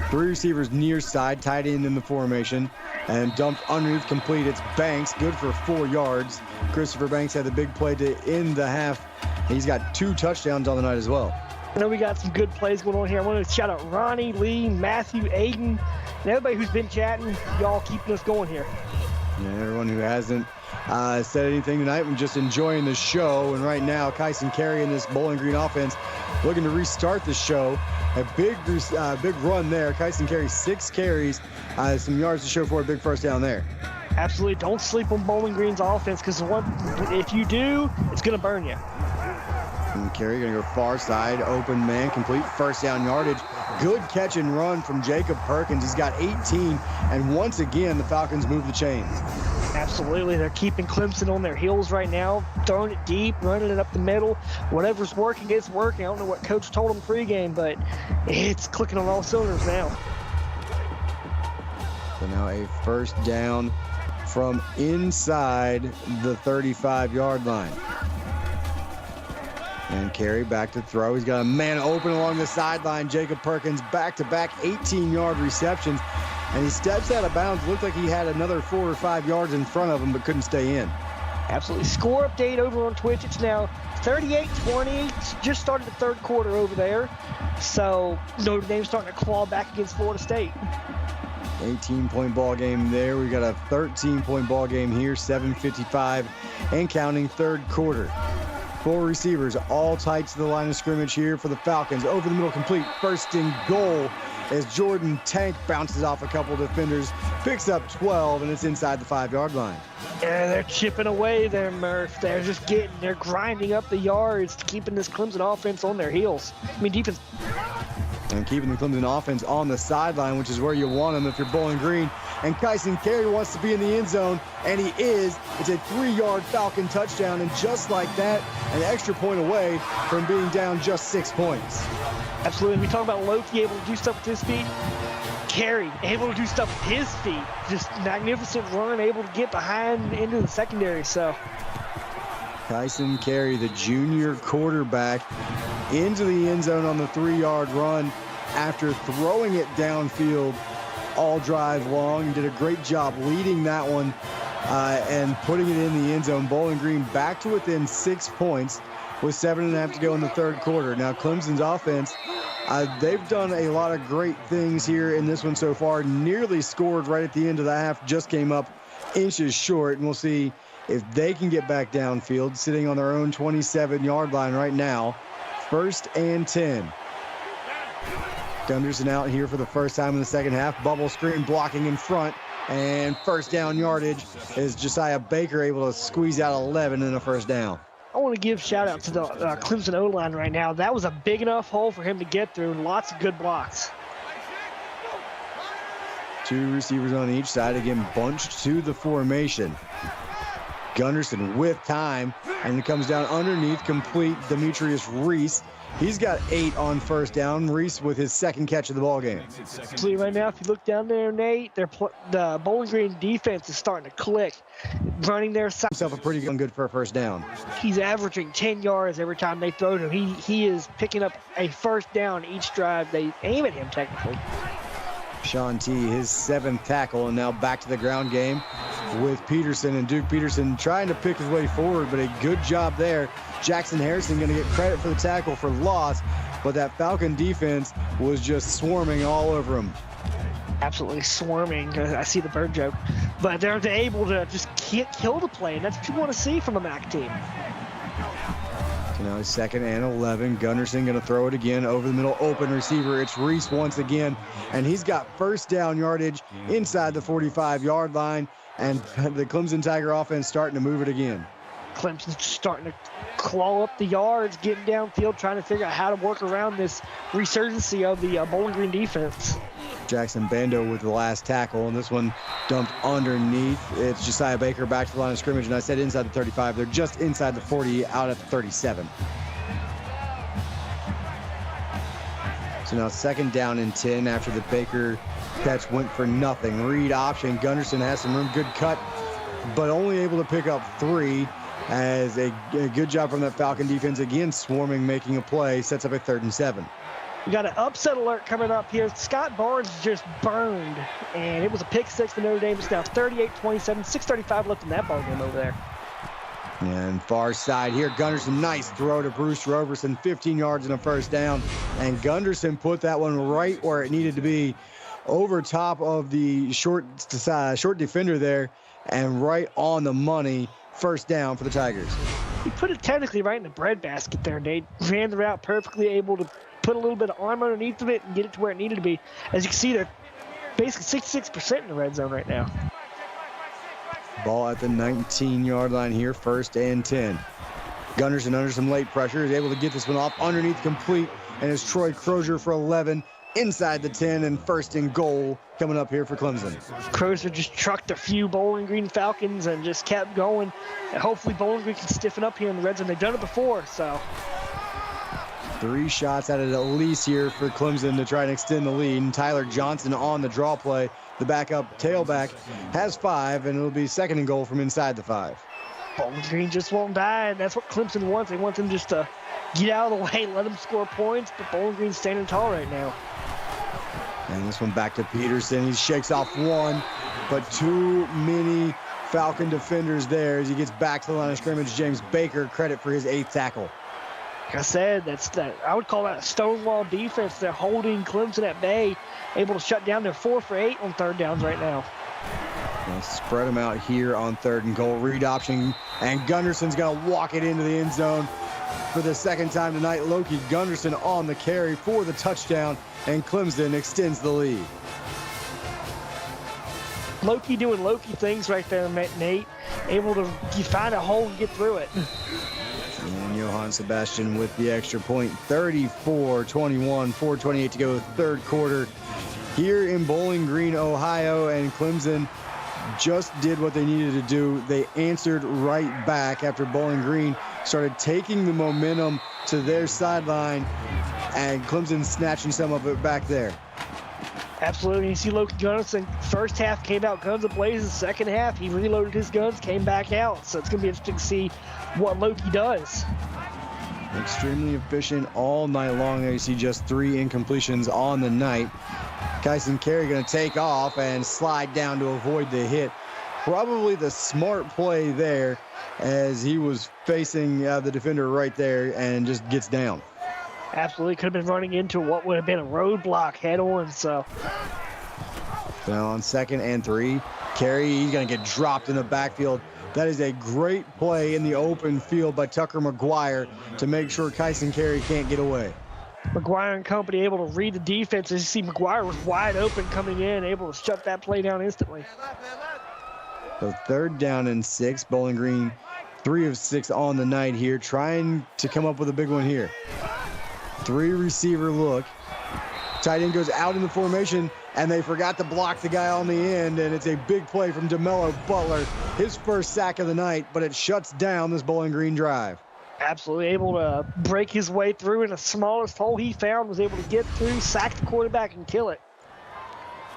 3 receivers near side, tight end in the formation, and dumped underneath, complete. It's Banks, good for 4 yards. Christopher Banks had the big play to end the half. He's got 2 touchdowns on the night as well. I know we got some good plays going on here. I want to shout out Ronnie, Lee, Matthew, Aiden, and everybody who's been chatting. Y'all keeping us going here. Yeah, everyone who hasn't said anything tonight, we're just enjoying the show. And right now, Kyson Carey in this Bowling Green offense looking to restart the show. A big run there. Kyson Carey, 6 carries, some yards to show for a big first down there. Absolutely. Don't sleep on Bowling Green's offense, because if you do, it's going to burn you. And Carey going to go far side, open man, complete, first down yardage. Good catch and run from Jacob Perkins. He's got 18, and once again, the Falcons move the chains. Absolutely. They're keeping Clemson on their heels right now, throwing it deep, running it up the middle. Whatever's working, it's working. I don't know what Coach told them pregame, but it's clicking on all cylinders now. So now a first down from inside the 35-yard line. And Carey back to throw. He's got a man open along the sideline. Jacob Perkins back-to-back 18-yard receptions. And he steps out of bounds. Looked like he had another 4 or 5 yards in front of him, but couldn't stay in. Absolutely. Score update over on Twitch. It's now 38-20. Just started the 3rd quarter over there. So Notre Dame's starting to claw back against Florida State. 18-point ball game there. We got a 13-point ball game here. 7:55 and counting, 3rd quarter. 4 receivers, all tight to the line of scrimmage here for the Falcons. Over the middle, complete, 1st and goal as Jordan Tank bounces off a couple defenders, picks up 12, and it's inside the 5-yard line. Yeah, they're chipping away there, Murph. They're grinding up the yards, keeping this Clemson offense on their heels. Defense. And keeping the Clemson offense on the sideline, which is where you want them if you're Bowling Green. And Kyson Carey wants to be in the end zone, and he is. It's a 3-yard Falcon touchdown, and just like that, an extra point away from being down just 6 points. Absolutely. We talk about Loki able to do stuff with his feet. Carey able to do stuff with his feet. Just magnificent run, able to get behind into the secondary. So Kyson Carey, the junior quarterback, into the end zone on the 3-yard run after throwing it downfield all drive long. He did a great job leading that one and putting it in the end zone. Bowling Green back to within 6 points with 7.5 to go in the 3rd quarter. Now Clemson's offense, they've done a lot of great things here in this one so far. Nearly scored right at the end of the half, just came up inches short, and we'll see if they can get back downfield, sitting on their own 27-yard line right now. 1st and 10. Gunderson out here for the first time in the 2nd half. Bubble screen blocking in front. And first down yardage is Josiah Baker able to squeeze out 11 in a first down. I want to give shout out to the Clemson O-line right now. That was a big enough hole for him to get through, and lots of good blocks. 2 receivers on each side, again bunched to the formation. Gunderson with time, and it comes down underneath, complete. Demetrius Reese. He's got 8 on first down. Reese with his 2nd catch of the ball game. See right now, if you look down there, Nate, the Bowling Green defense is starting to click, running their side. Himself a pretty good for a first down. He's averaging 10 yards every time they throw to him. He is picking up a first down each drive. They aim at him technically. Sean T, his 7th tackle, and now back to the ground game with Peterson, and Duke Peterson trying to pick his way forward, but a good job there. Jackson Harrison going to get credit for the tackle for loss, but that Falcon defense was just swarming all over him. Absolutely swarming. I see the bird joke, but they're able to just kill the play, and that's what you want to see from a MAC team. So now 2nd and 11. Gunderson going to throw it again over the middle, open receiver. It's Reese once again, and he's got first down yardage inside the 45-yard line, and the Clemson Tiger offense starting to move it again. Clemson's starting to claw up the yards, getting downfield, trying to figure out how to work around this resurgency of the Bowling Green defense. Jackson Bando with the last tackle, and this one dumped underneath. It's Josiah Baker back to the line of scrimmage, and I said inside the 35. They're just inside the 40, out at the 37. So now 2nd down and 10 after the Baker catch went for nothing. Read option. Gunderson has some room. Good cut, but only able to pick up 3 as a good job from that Falcon defense. Again, swarming, making a play. Sets up a 3rd and 7. We got an upset alert coming up here. Scott Barnes just burned, and it was a pick 6 for Notre Dame. It's now 38-27, 6:35 left in that ball game over there. And far side here, Gunderson, nice throw to Bruce Roberson, 15 yards and a 1st down. And Gunderson put that one right where it needed to be, over top of the short defender there, and right on the money. 1st down for the Tigers. He put it technically right in the breadbasket there, Nate. Ran the route perfectly, able to put a little bit of arm underneath of it and get it to where it needed to be. As you can see, they're basically 66% in the red zone right now. Ball at the 19-yard line here, 1st and 10. Gunderson under some late pressure is able to get this one off underneath, complete, and it's Troy Crozier for 11 inside the 10, and 1st and goal coming up here for Clemson. Crozier just trucked a few Bowling Green Falcons and just kept going. And hopefully Bowling Green can stiffen up here in the red zone. They've done it before, so. 3 shots at it at least here for Clemson to try and extend the lead. And Tyler Johnson on the draw play. The backup tailback has 5, and it'll be 2nd and goal from inside the 5. Bowling Green just won't die, and that's what Clemson wants. They want them just to get out of the way, let them score points, but Bowling Green's standing tall right now. And this one back to Peterson. He shakes off 1, but too many Falcon defenders there as he gets back to the line of scrimmage. James Baker, credit for his 8th tackle. Like I said, I would call that a stonewall defense. They're holding Clemson at bay, able to shut down. They're 4 for 8 on 3rd downs right now. They'll spread them out here on 3rd and goal. Read option, and Gunderson's going to walk it into the end zone for the 2nd time tonight. Loki Gunderson on the carry for the touchdown, and Clemson extends the lead. Loki doing Loki things right there, Nate. Able to find a hole and get through it. And Johann Sebastian with the extra point. 34-21, 4:28 to go, 3rd quarter here in Bowling Green, Ohio, and Clemson just did what they needed to do. They answered right back after Bowling Green started taking the momentum to their sideline, and Clemson snatching some of it back there. Absolutely. You see Loki Gunderson, 1st half came out guns a-blazing. 2nd half, he reloaded his guns, came back out. So it's going to be interesting to see what Loki does. Extremely efficient all night long. There you see just 3 incompletions on the night. Kyson Carey going to take off and slide down to avoid the hit. Probably the smart play there as he was facing the defender right there and just gets down. Absolutely. Could have been running into what would have been a roadblock head on. So now on 2nd and 3, Carey, he's going to get dropped in the backfield. That is a great play in the open field by Tucker McGuire to make sure Kyson Carey can't get away. McGuire and company able to read the defense. As you see, McGuire was wide open coming in, able to shut that play down instantly. So 3rd down and 6. Bowling Green 3 of 6 on the night here, trying to come up with a big one here. 3 receiver look. Tight end goes out in the formation, and they forgot to block the guy on the end, and it's a big play from DeMello Butler. His 1st sack of the night, but it shuts down this Bowling Green drive. Absolutely able to break his way through in the smallest hole he found, was able to get through, sack the quarterback, and kill it.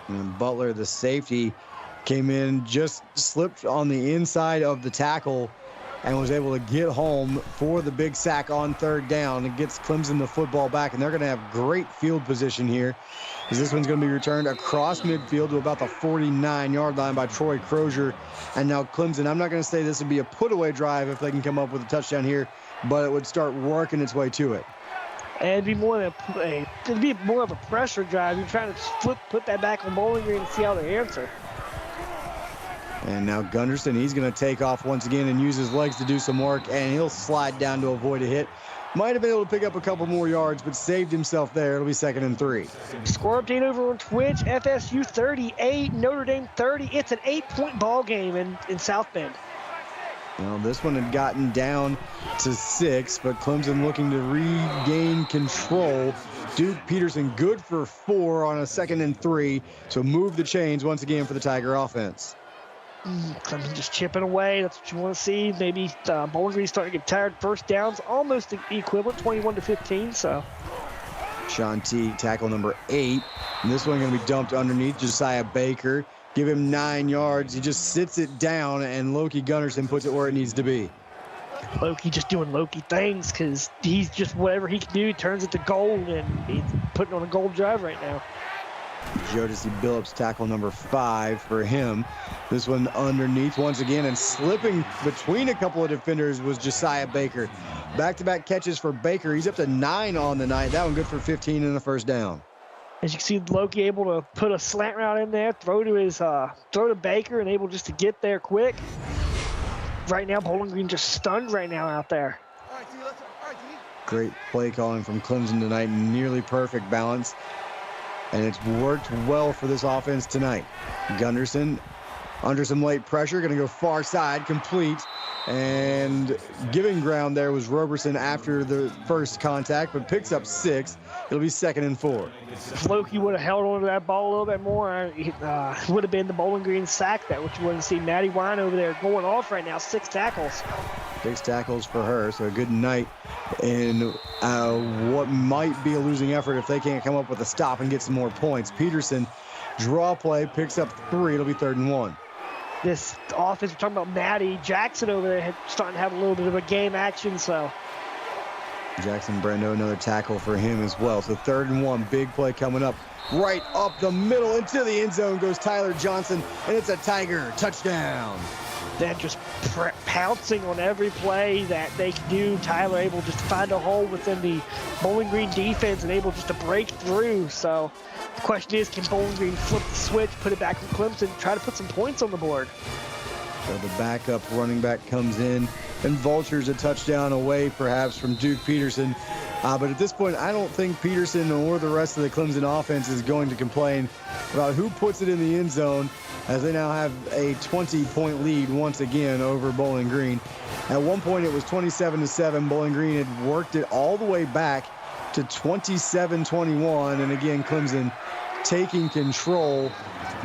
And Butler, the safety, came in, just slipped on the inside of the tackle and was able to get home for the big sack on 3rd down. It gets Clemson the football back, and they're going to have great field position here, as this one's going to be returned across midfield to about the 49-yard line by Troy Crozier. And now Clemson, I'm not going to say this would be a put-away drive if they can come up with a touchdown here, but it would start working its way to it. And it'd be more of a pressure drive. You're trying to put that back on Bowling Green and see how they answer. And now Gunderson, he's going to take off once again and use his legs to do some work, and he'll slide down to avoid a hit. Might have been able to pick up a couple more yards, but saved himself there. It'll be 2nd and 3. Score update over on Twitch. FSU 38, Notre Dame 30. It's an 8-point ball game in South Bend. Well, this one had gotten down to 6, but Clemson looking to regain control Duke Peterson good for 4 on a 2nd and 3. So move the chains once again for the Tiger offense. Clemson just chipping away. That's what you want to see. Maybe Bowling Green's starting to get tired. First down's almost the equivalent, 21-15. So Sean Teague, tackle number 8. And this one going to be dumped underneath Josiah Baker. Give him 9 yards. He just sits it down, and Loki Gunnarsson puts it where it needs to be. Loki just doing Loki things because he's just whatever he can do, turns it to gold, and he's putting on a gold drive right now. Jodeci Billups, tackle number 5 for him. This one underneath once again, and slipping between a couple of defenders was Josiah Baker. Back-to-back catches for Baker. He's up to 9 on the night. That one good for 15 and a first down. As you can see, Loki able to put a slant route in there, throw to Baker, and able just to get there quick. Right now, Bowling Green just stunned right now out there. Great play calling from Clemson tonight. Nearly perfect balance. And it's worked well for this offense tonight. Gunnarsson under some late pressure, going to go far side, complete. And giving ground there was Roberson after the first contact, but picks up 6. It'll be 2nd and 4. If Loki would have held on to that ball a little bit more, it would have been the Bowling Green sack that, which you wouldn't see Maddie Wine over there going off right now. 6 tackles. 6 tackles for her, so a good night in what might be a losing effort if they can't come up with a stop and get some more points. Peterson, draw play, picks up 3. It'll be 3rd and 1. This offense, we're talking about Maddie Jackson over there, starting to have a little bit of a game action, so. Jackson Brendo, another tackle for him as well. So 3rd and 1, big play coming up. Right up the middle into the end zone goes Tyler Johnson, and it's a Tiger touchdown. They're just pouncing on every play that they can do. Tyler able just to find a hole within the Bowling Green defense and able just to break through. So the question is, can Bowling Green flip the switch, put it back in Clemson, try to put some points on the board? So the backup running back comes in and vultures a touchdown away perhaps from Duke Peterson. But at this point, I don't think Peterson or the rest of the Clemson offense is going to complain about who puts it in the end zone, as they now have a 20-point lead once again over Bowling Green. At one point, it was 27-7. Bowling Green had worked it all the way back to 27-21. And again, Clemson taking control.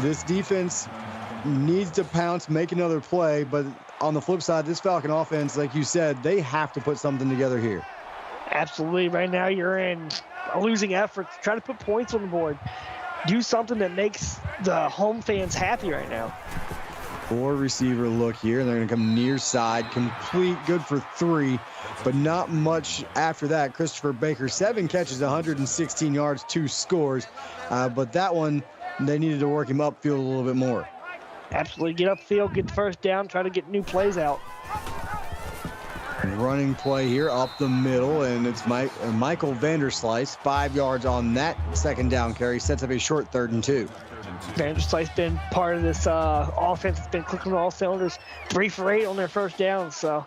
This defense needs to pounce, make another play. But on the flip side, this Falcon offense, like you said, they have to put something together here. Absolutely. Right now, you're in a losing effort. Try to put points on the board. Do something that makes the home fans happy right now. 4 receiver look here, and they're going to come near side, complete, good for 3, but not much after that. Christopher Baker, 7 catches, 116 yards, 2 scores, but that one, they needed to work him upfield a little bit more. Absolutely. Get upfield, get the first down, try to get new plays out. Running play here up the middle, and it's Michael Vanderslice, 5 yards on that 2nd down carry, sets up a short 3rd and 2. Vanderslice been part of this offense. It's been clicking on all cylinders. 3 for 8 on their first down, so.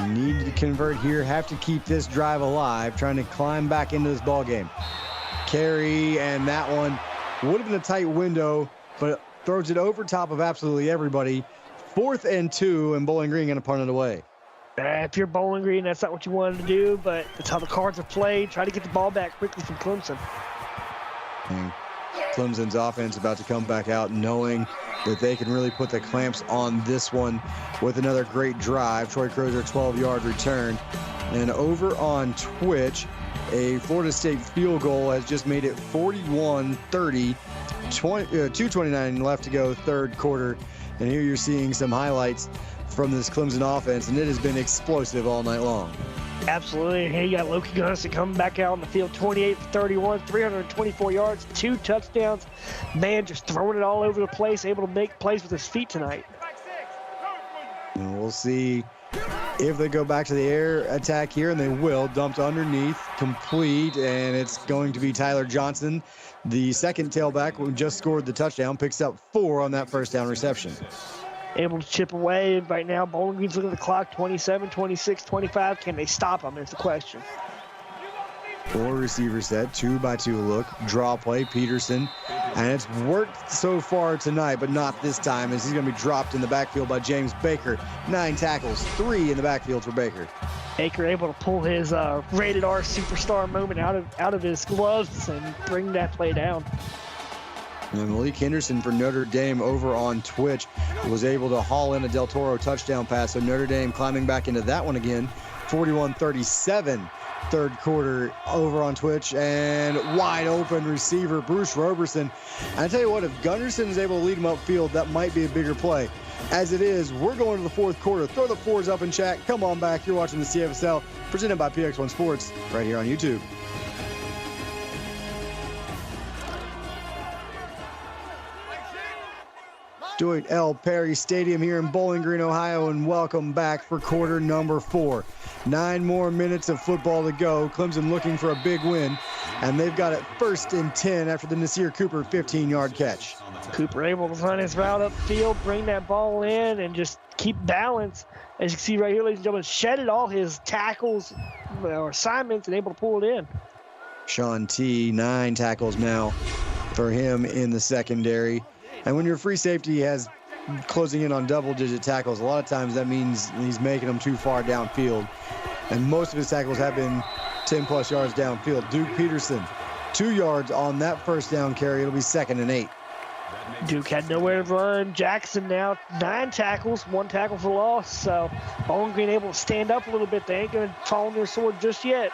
Need to convert here, have to keep this drive alive, trying to climb back into this ball game. Carry, and that one would have been a tight window, but throws it over top of absolutely everybody. 4th and 2, and Bowling Green going to punt it away. If you're Bowling Green, that's not what you wanted to do, but that's how the Cards are played. Try to get the ball back quickly from Clemson. And Clemson's offense about to come back out knowing that they can really put the clamps on this one with another great drive. Troy Crozer, 12-yard return. And over on Twitch, a Florida State field goal has just made it 41-30, 2:29 left to go, 3rd quarter. And here you're seeing some highlights from this Clemson offense, and it has been explosive all night long. Absolutely. Here you got Loki Gunnarsson coming back out on the field, 28-31, 324 yards, 2 touchdowns. Man, just throwing it all over the place, able to make plays with his feet tonight. And we'll see if they go back to the air attack here, and they will. Dumped underneath, complete, and it's going to be Tyler Johnson, the 2nd tailback who just scored the touchdown, picks up 4 on that first down reception. Able to chip away. Right now, Bowling Green's looking at the clock, 27, 26, 25. Can they stop them is the question. 4 receiver set, 2-by-2 look, draw play, Peterson. And it's worked so far tonight, but not this time, as he's going to be dropped in the backfield by James Baker. 9 tackles, 3 in the backfield for Baker. Baker able to pull his rated R superstar moment out of his gloves and bring that play down. And Malik Henderson for Notre Dame over on Twitch was able to haul in a Del Toro touchdown pass. So Notre Dame climbing back into that one again. 41-37 third quarter over on Twitch. And wide open receiver, Bruce Roberson. And I tell you what, if Gunderson is able to lead him upfield, that might be a bigger play. As it is, we're going to the fourth quarter. Throw the fours up in chat. Come on back. You're watching the CFSL presented by PX1 Sports right here on YouTube. Dwight L. Perry Stadium here in Bowling Green, Ohio, and welcome back for quarter number 4. 9 more minutes of football to go. Clemson looking for a big win, and they've got it 1st and 10 after the Nasir Cooper 15-yard catch. Cooper able to run his route upfield, bring that ball in, and just keep balance. As you can see right here, ladies and gentlemen, shedded all his tackles or assignments and able to pull it in. Sean T, 9 tackles now for him in the secondary. And when your free safety has closing in on double-digit tackles, a lot of times that means he's making them too far downfield. And most of his tackles have been 10-plus yards downfield. Duke Peterson, 2 yards on that first down carry. It'll be 2nd and 8. Duke had nowhere to run. Jackson now 9 tackles, 1 tackle for loss. So Bowling Green able to stand up a little bit. They ain't going to fall on their sword just yet.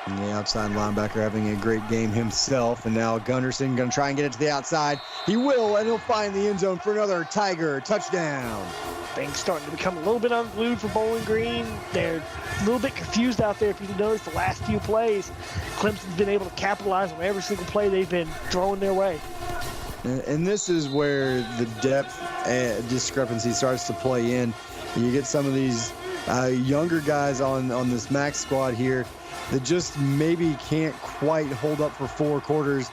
And the outside linebacker having a great game himself. And now Gunderson going to try and get it to the outside. He will, and he'll find the end zone for another Tiger touchdown. Things starting to become a little bit unglued for Bowling Green. They're a little bit confused out there. If you notice the last few plays, Clemson's been able to capitalize on every single play they've been throwing their way. And this is where the depth discrepancy starts to play in. You get some of these younger guys on this max squad here that just maybe can't quite hold up for 4 quarters.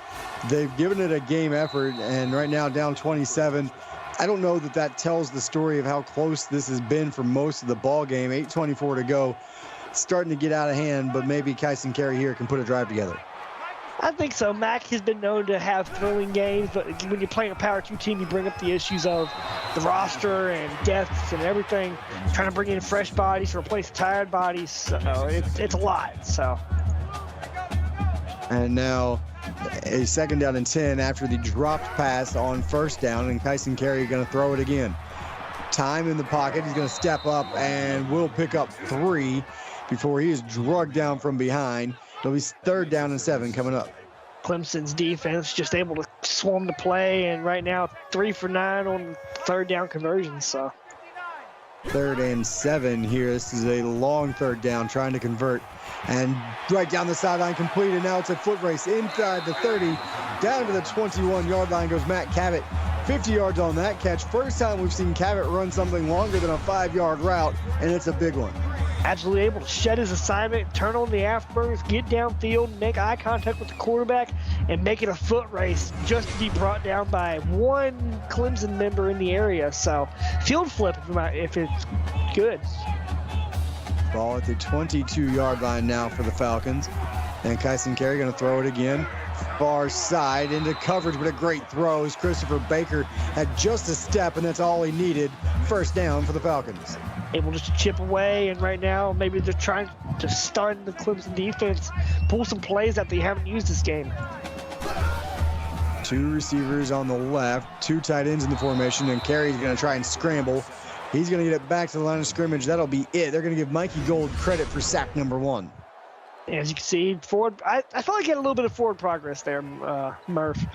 They've given it a game effort, and right now down 27. I don't know that tells the story of how close this has been for most of the ball game. 8:24 to go. Starting to get out of hand, but maybe Kyson Carey here can put a drive together. I think so. Mac has been known to have thrilling games, but when you're playing a Power 2 team, you bring up the issues of the roster and depths and everything, trying to bring in fresh bodies to replace tired bodies. So it's a lot. So. And now a 2nd down and 10 after the dropped pass on 1st down, and Kyson Carey going to throw it again. Time in the pocket. He's going to step up and will pick up 3 before he is drugged down from behind. It'll be 3rd down and 7 coming up. Clemson's defense just able to swarm the play, and right now 3 for 9 on 3rd down conversions. So 3rd and 7 here. This is a long 3rd down trying to convert, and right down the sideline complete, and now it's a foot race inside the 30 down to the 21-yard line goes Matt Cabot. 50 yards on that catch. First time we've seen Cabot run something longer than a 5-yard route, and it's a big one. Absolutely able to shed his assignment, turn on the afterburners, get downfield, make eye contact with the quarterback, and make it a foot race just to be brought down by one Clemson member in the area. So field flip if it's good. Ball at the 22-yard line now for the Falcons. And Kyson Carey going to throw it again. Far side into coverage, but a great throw as Christopher Baker had just a step, and that's all he needed. 1st down for the Falcons. Able just to chip away, and right now maybe they're trying to start the Clemson defense, pull some plays that they haven't used this game. 2 receivers on the left, 2 tight ends in the formation, and Carey's going to try and scramble. He's going to get it back to the line of scrimmage. That'll be it. They're going to give Mikey Gold credit for sack number 1. As you can see, forward. I felt like he had a little bit of forward progress there, Murph,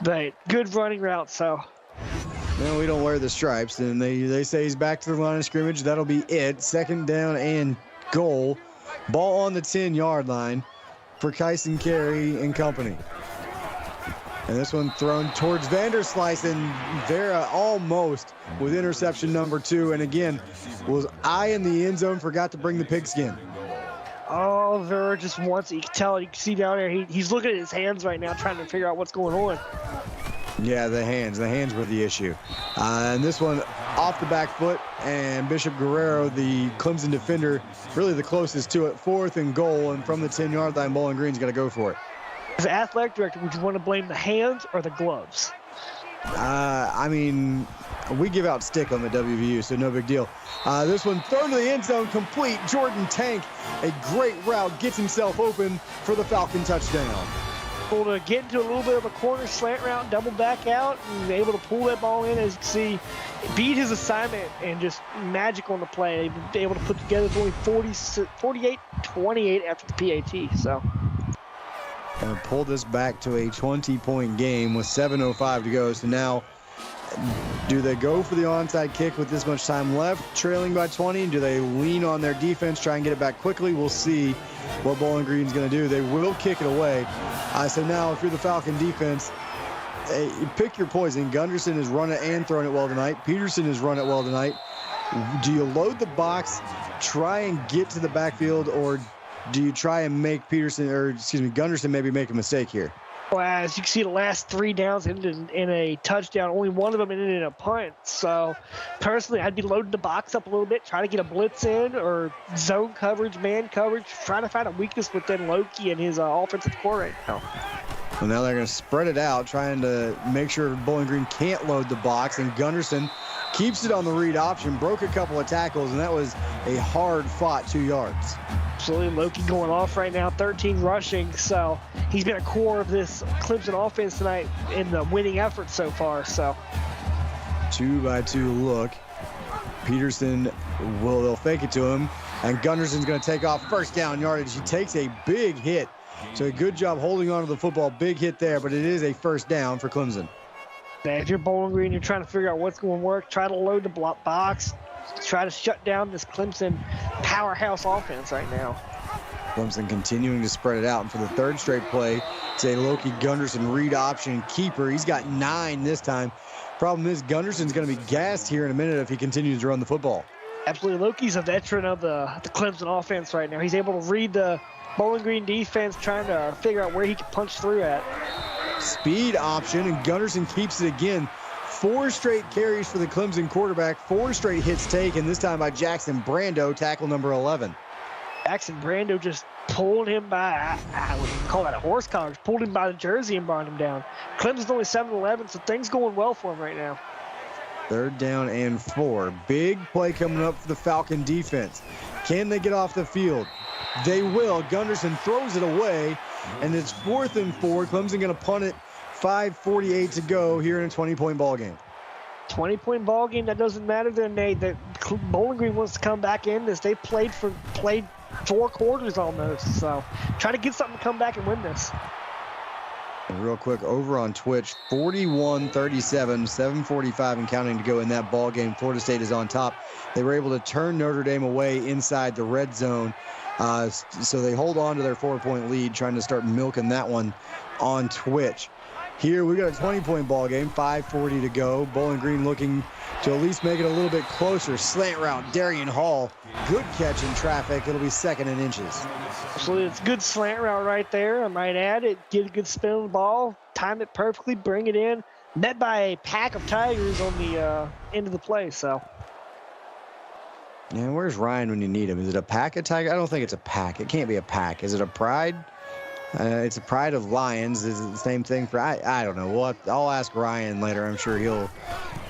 but good running route. So. No, we don't wear the stripes, and they say he's back to the line of scrimmage. That'll be it. 2nd down and goal. Ball on the 10-yard line for Kyson Carey and company. And this one thrown towards Vanderslice, and Vera almost with interception number 2. And again, was eye in the end zone, forgot to bring the pigskin. Oh, Vera just wants it. You can tell, you can see down there, he's looking at his hands right now, trying to figure out what's going on. Yeah, the hands were the issue. And this one off the back foot, and Bishop Guerrero, the Clemson defender, really the closest to it. 4th and goal, and from the 10-yard line, Bowling Green's got to go for it. As an athletic director, would you want to blame the hands or the gloves? I mean, We give out stick on the WVU, so no big deal. This one thrown to the end zone, complete. Jordan Tank, a great route, gets himself open for the Falcon touchdown. Able to get into a little bit of a corner slant route, double back out, and able to pull that ball in. As you can see, beat his assignment and just magic on the play. Able to put together only 48-28 after the PAT. So. And pull this back to a 20-point game with 7:05 to go. So now, do they go for the onside kick with this much time left, trailing by 20? Do they lean on their defense, try and get it back quickly? We'll see what Bowling Green's going to do. They will kick it away. So now, if you're the Falcon defense, pick your poison. Gunderson has run it and thrown it well tonight. Peterson has run it well tonight. Do you load the box, try and get to the backfield, or do you try and make Gunderson maybe make a mistake here? Well, as you can see, the last 3 downs ended in a touchdown. Only one of them ended in a punt. So, personally, I'd be loading the box up a little bit, try to get a blitz in or zone coverage, man coverage, trying to find a weakness within Loki and his offensive core right now. Well, now they're going to spread it out, trying to make sure Bowling Green can't load the box, and Gunderson keeps it on the read option, broke a couple of tackles, and that was a hard-fought 2 yards. Absolutely, Loki going off right now, 13 rushing, so he's been a core of this Clemson offense tonight in the winning effort so far. So 2-by-2 look. Peterson they'll fake it to him, and Gunderson's going to take off first down yardage. He takes a big hit, so a good job holding on to the football. Big hit there, but it is a first down for Clemson. If you're Bowling Green, you're trying to figure out what's going to work, try to load the block box, try to shut down this Clemson powerhouse offense right now. Clemson continuing to spread it out, and for the 3rd straight play, it's a Loki Gunderson read option keeper. He's got 9 this time. Problem is, Gunderson's going to be gassed here in a minute if he continues to run the football. Absolutely. Loki's a veteran of the Clemson offense right now. He's able to read the Bowling Green defense, trying to figure out where he can punch through at. Speed option, and Gunderson keeps it again. 4 straight carries for the Clemson quarterback, 4 straight hits taken, this time by Jackson Brando, tackle number 11. Jackson Brando just pulled him by, I would call that a horse collar, pulled him by the jersey and brought him down. Clemson's only 7-11, so things going well for him right now. 3rd down and 4. Big play coming up for the Falcon defense. Can they get off the field? They will. Gunderson throws it away, and it's 4th and 4. Clemson going to punt it. 5:48 to go here in a 20-point ball game. 20-point ball game, that doesn't matter then, Nate. Bowling Green wants to come back in this. They played 4 quarters almost, so try to get something to come back and win this. And real quick, over on Twitch, 41-37, 7:45 and counting to go in that ball game. Florida State is on top. They were able to turn Notre Dame away inside the red zone, so they hold on to their 4-point lead, trying to start milking that one on Twitch. Here we got a 20-point ball game, 5:40 to go. Bowling Green looking to at least make it a little bit closer. Slant route, Darian Hall. Good catch in traffic. It'll be 2nd and inches. Absolutely, it's a good slant route right there. I might add it. Get a good spin on the ball, time it perfectly, bring it in. Met by a pack of Tigers on the end of the play. So. Yeah, where's Ryan when you need him? Is it a pack of Tigers? I don't think it's a pack. It can't be a pack. Is it a pride? It's a pride of Lions. Is it the same thing for? I don't know. I'll ask Ryan later. I'm sure he'll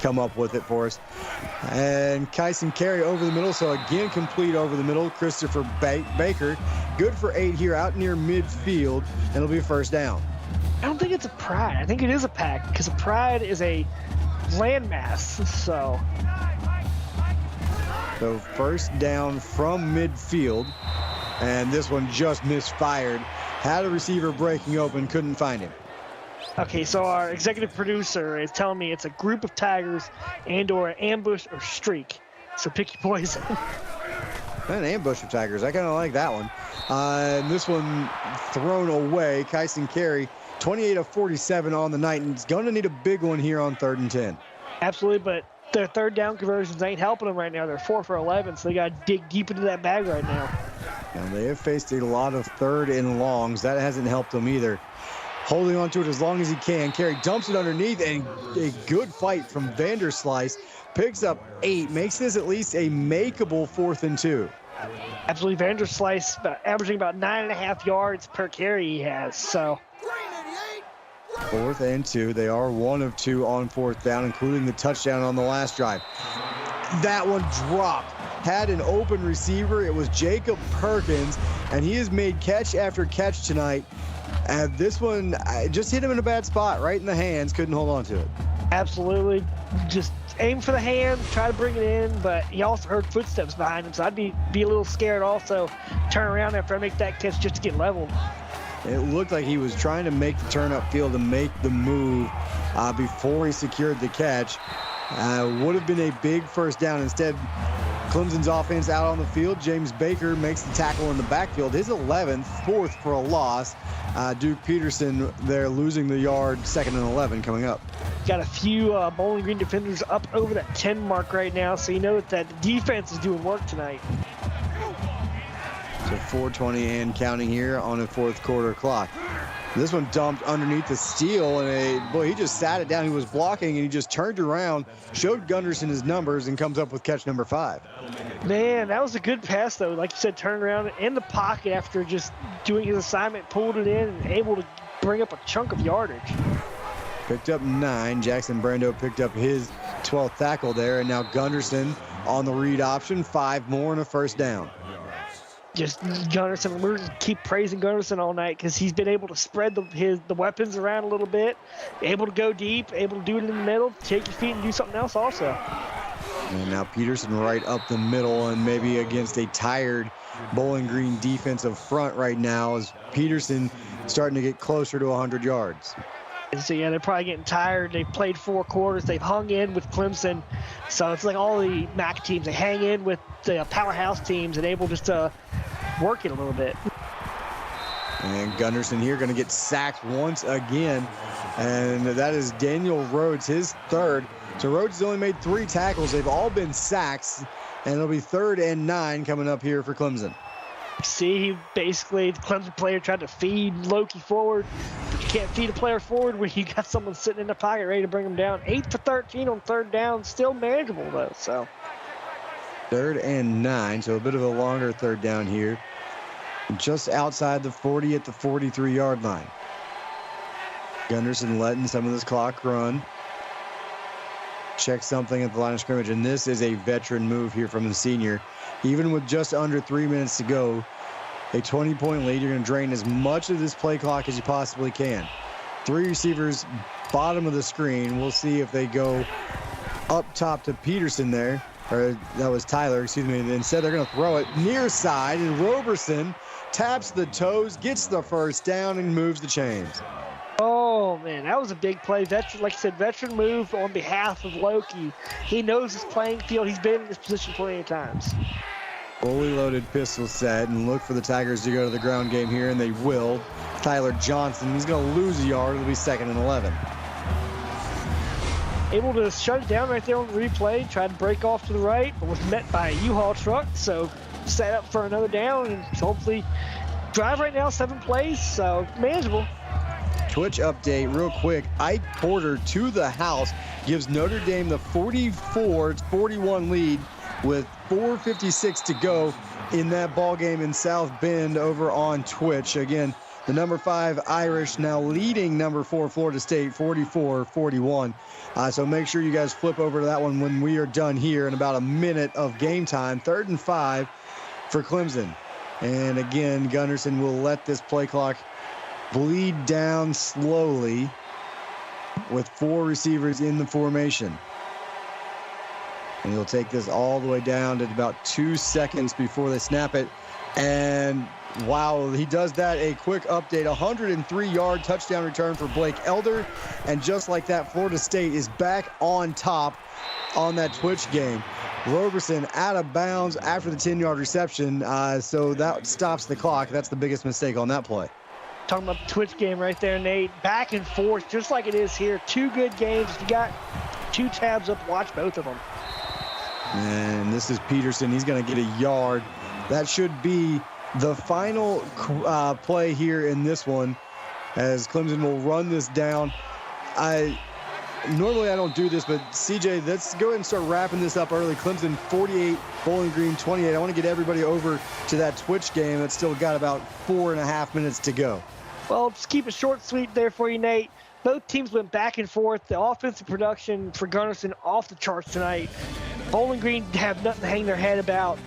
come up with it for us. And Kyson Carey over the middle. So again, complete over the middle. Christopher Baker, good for 8 here, out near midfield. And it'll be a 1st down. I don't think it's a pride. I think it is a pack, because a pride is a landmass. So 1st down from midfield. And this one just misfired. Had a receiver breaking open, couldn't find him. Okay, so our executive producer is telling me it's a group of Tigers and or an ambush or streak. So pick your poison. An ambush of Tigers. I kind of like that one. And this one thrown away. Kyson Carey, 28 of 47 on the night, and it's going to need a big one here on 3rd and 10. Absolutely, but their 3rd down conversions ain't helping them right now. They're 4 for 11, so they got to dig deep into that bag right now. And they have faced a lot of 3rd and longs. That hasn't helped them either. Holding on to it as long as he can. Carey dumps it underneath, and a good fight from Vanderslice. Picks up 8, makes this at least a makeable 4th and 2. Absolutely, Vanderslice averaging about 9.5 yards per carry he has. So 4th and 2. They are 1 of 2 on 4th down, including the touchdown on the last drive. That one dropped. Had an open receiver. It was Jacob Perkins, and he has made catch after catch tonight. And this one just hit him in a bad spot, right in the hands. Couldn't hold on to it. Absolutely. Just aim for the hand, try to bring it in, but he also heard footsteps behind him, so I'd be a little scared also. Turn around after I make that catch just to get leveled. It looked like he was trying to make the turn upfield to make the move before he secured the catch. Would have been a big first down. Instead, Clemson's offense out on the field. James Baker makes the tackle in the backfield. His 11th, 4th for a loss. Duke Peterson there losing the yard, 2nd and 11 coming up. Got a few Bowling Green defenders up over that 10 mark right now, so you know that the defense is doing work tonight. So 4:20 and counting here on a 4th quarter clock. This one dumped underneath the steal, and boy, he just sat it down. He was blocking, and he just turned around, showed Gunderson his numbers, and comes up with catch number 5. Man, that was a good pass, though. Like you said, turned around in the pocket after just doing his assignment, pulled it in, and able to bring up a chunk of yardage. Picked up 9. Jackson Brando picked up his 12th tackle there, and now Gunderson on the read option. 5 more and a first down. Just Gunderson, we're going to keep praising Gunderson all night because he's been able to spread the weapons around a little bit, able to go deep, able to do it in the middle, take your feet and do something else also. And now Peterson right up the middle, and maybe against a tired Bowling Green defensive front right now, as Peterson starting to get closer to 100 yards. And so, yeah, they're probably getting tired. They've played 4 quarters. They've hung in with Clemson. So it's like all the MAC teams, they hang in with the powerhouse teams and able just to work it a little bit. And Gunderson here going to get sacked once again. And that is Daniel Rhodes, his 3rd. So Rhodes has only made 3 tackles. They've all been sacks. And it'll be 3rd and 9 coming up here for Clemson. See, he basically, the Clemson player tried to feed Loki forward, but you can't feed a player forward when you got someone sitting in the pocket ready to bring him down. 8 for 13 on 3rd down, still manageable though, so. 3rd and 9, so a bit of a longer 3rd down here. Just outside the 40 at the 43-yard line. Gunderson letting some of this clock run. Check something at the line of scrimmage, and this is a veteran move here from the senior. Even with just under 3 minutes to go, a 20-point lead, you're going to drain as much of this play clock as you possibly can. 3 receivers, bottom of the screen. We'll see if they go up top to Peterson there, or that was Tyler, excuse me. Instead, they're going to throw it near side, and Roberson taps the toes, gets the first down, and moves the chains. Oh, man, that was a big play. Veteran, like I said, veteran move on behalf of Loki. He knows his playing field. He's been in this position plenty of times. Fully loaded pistol set, and look for the Tigers to go to the ground game here, and they will. Tyler Johnson, he's going to lose a yard. It'll be 2nd and 11. Able to shut it down right there on the replay. Tried to break off to the right, but was met by a U-Haul truck. So set up for another down, and hopefully drive right now, 7 plays, so manageable. Twitch update real quick. Ike Porter to the house gives Notre Dame the 44-41 lead with 4:56 to go in that ball game in South Bend over on Twitch. Again, the number 5 Irish now leading number 4 Florida State 44-41. So make sure you guys flip over to that one when we are done here in about a minute of game time. 3rd and 5 for Clemson. And again, Gunderson will let this play clock bleed down slowly with 4 receivers in the formation. And he'll take this all the way down to about 2 seconds before they snap it. And wow, he does that. A quick update, 103-yard touchdown return for Blake Elder. And just like that, Florida State is back on top on that Twitch game. Roberson out of bounds after the 10-yard reception. So that stops the clock. That's the biggest mistake on that play. Talking about the Twitch game right there, Nate. Back and forth, just like it is here. 2 good games. If you got 2 tabs up, watch both of them. And this is Peterson. He's going to get a yard. That should be the final play here in this one, as Clemson will run this down. Normally I don't do this, but CJ, let's go ahead and start wrapping this up early. Clemson 48, Bowling Green 28. I want to get everybody over to that Twitch game. It's still got about 4.5 minutes to go. Well, just keep it short, sweet there for you, Nate. Both teams went back and forth. The offensive production for Gunnarsson off the charts tonight. Bowling Green have nothing to hang their head about.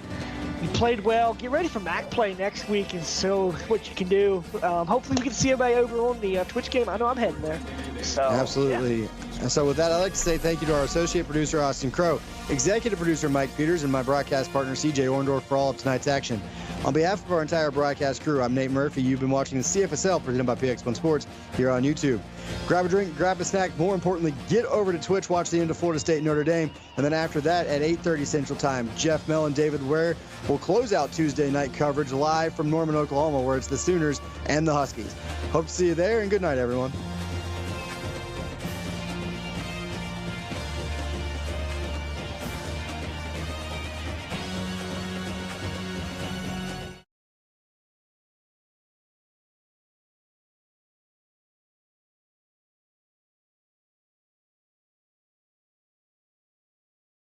You played well. Get ready for MAC play next week and show what you can do. Hopefully we can see everybody over on the Twitch game. I know I'm heading there. So, absolutely. Yeah. And so with that, I'd like to say thank you to our associate producer, Austin Crow, executive producer, Mike Peters, and my broadcast partner, CJ Orndorff, for all of tonight's action. On behalf of our entire broadcast crew, I'm Nate Murphy. You've been watching the CFSL presented by PX1 Sports here on YouTube. Grab a drink, grab a snack. More importantly, get over to Twitch, watch the end of Florida State Notre Dame. And then after that, at 8:30 Central Time, Jeff Mell and David Ware will close out Tuesday night coverage live from Norman, Oklahoma, where it's the Sooners and the Huskies. Hope to see you there, and good night, everyone.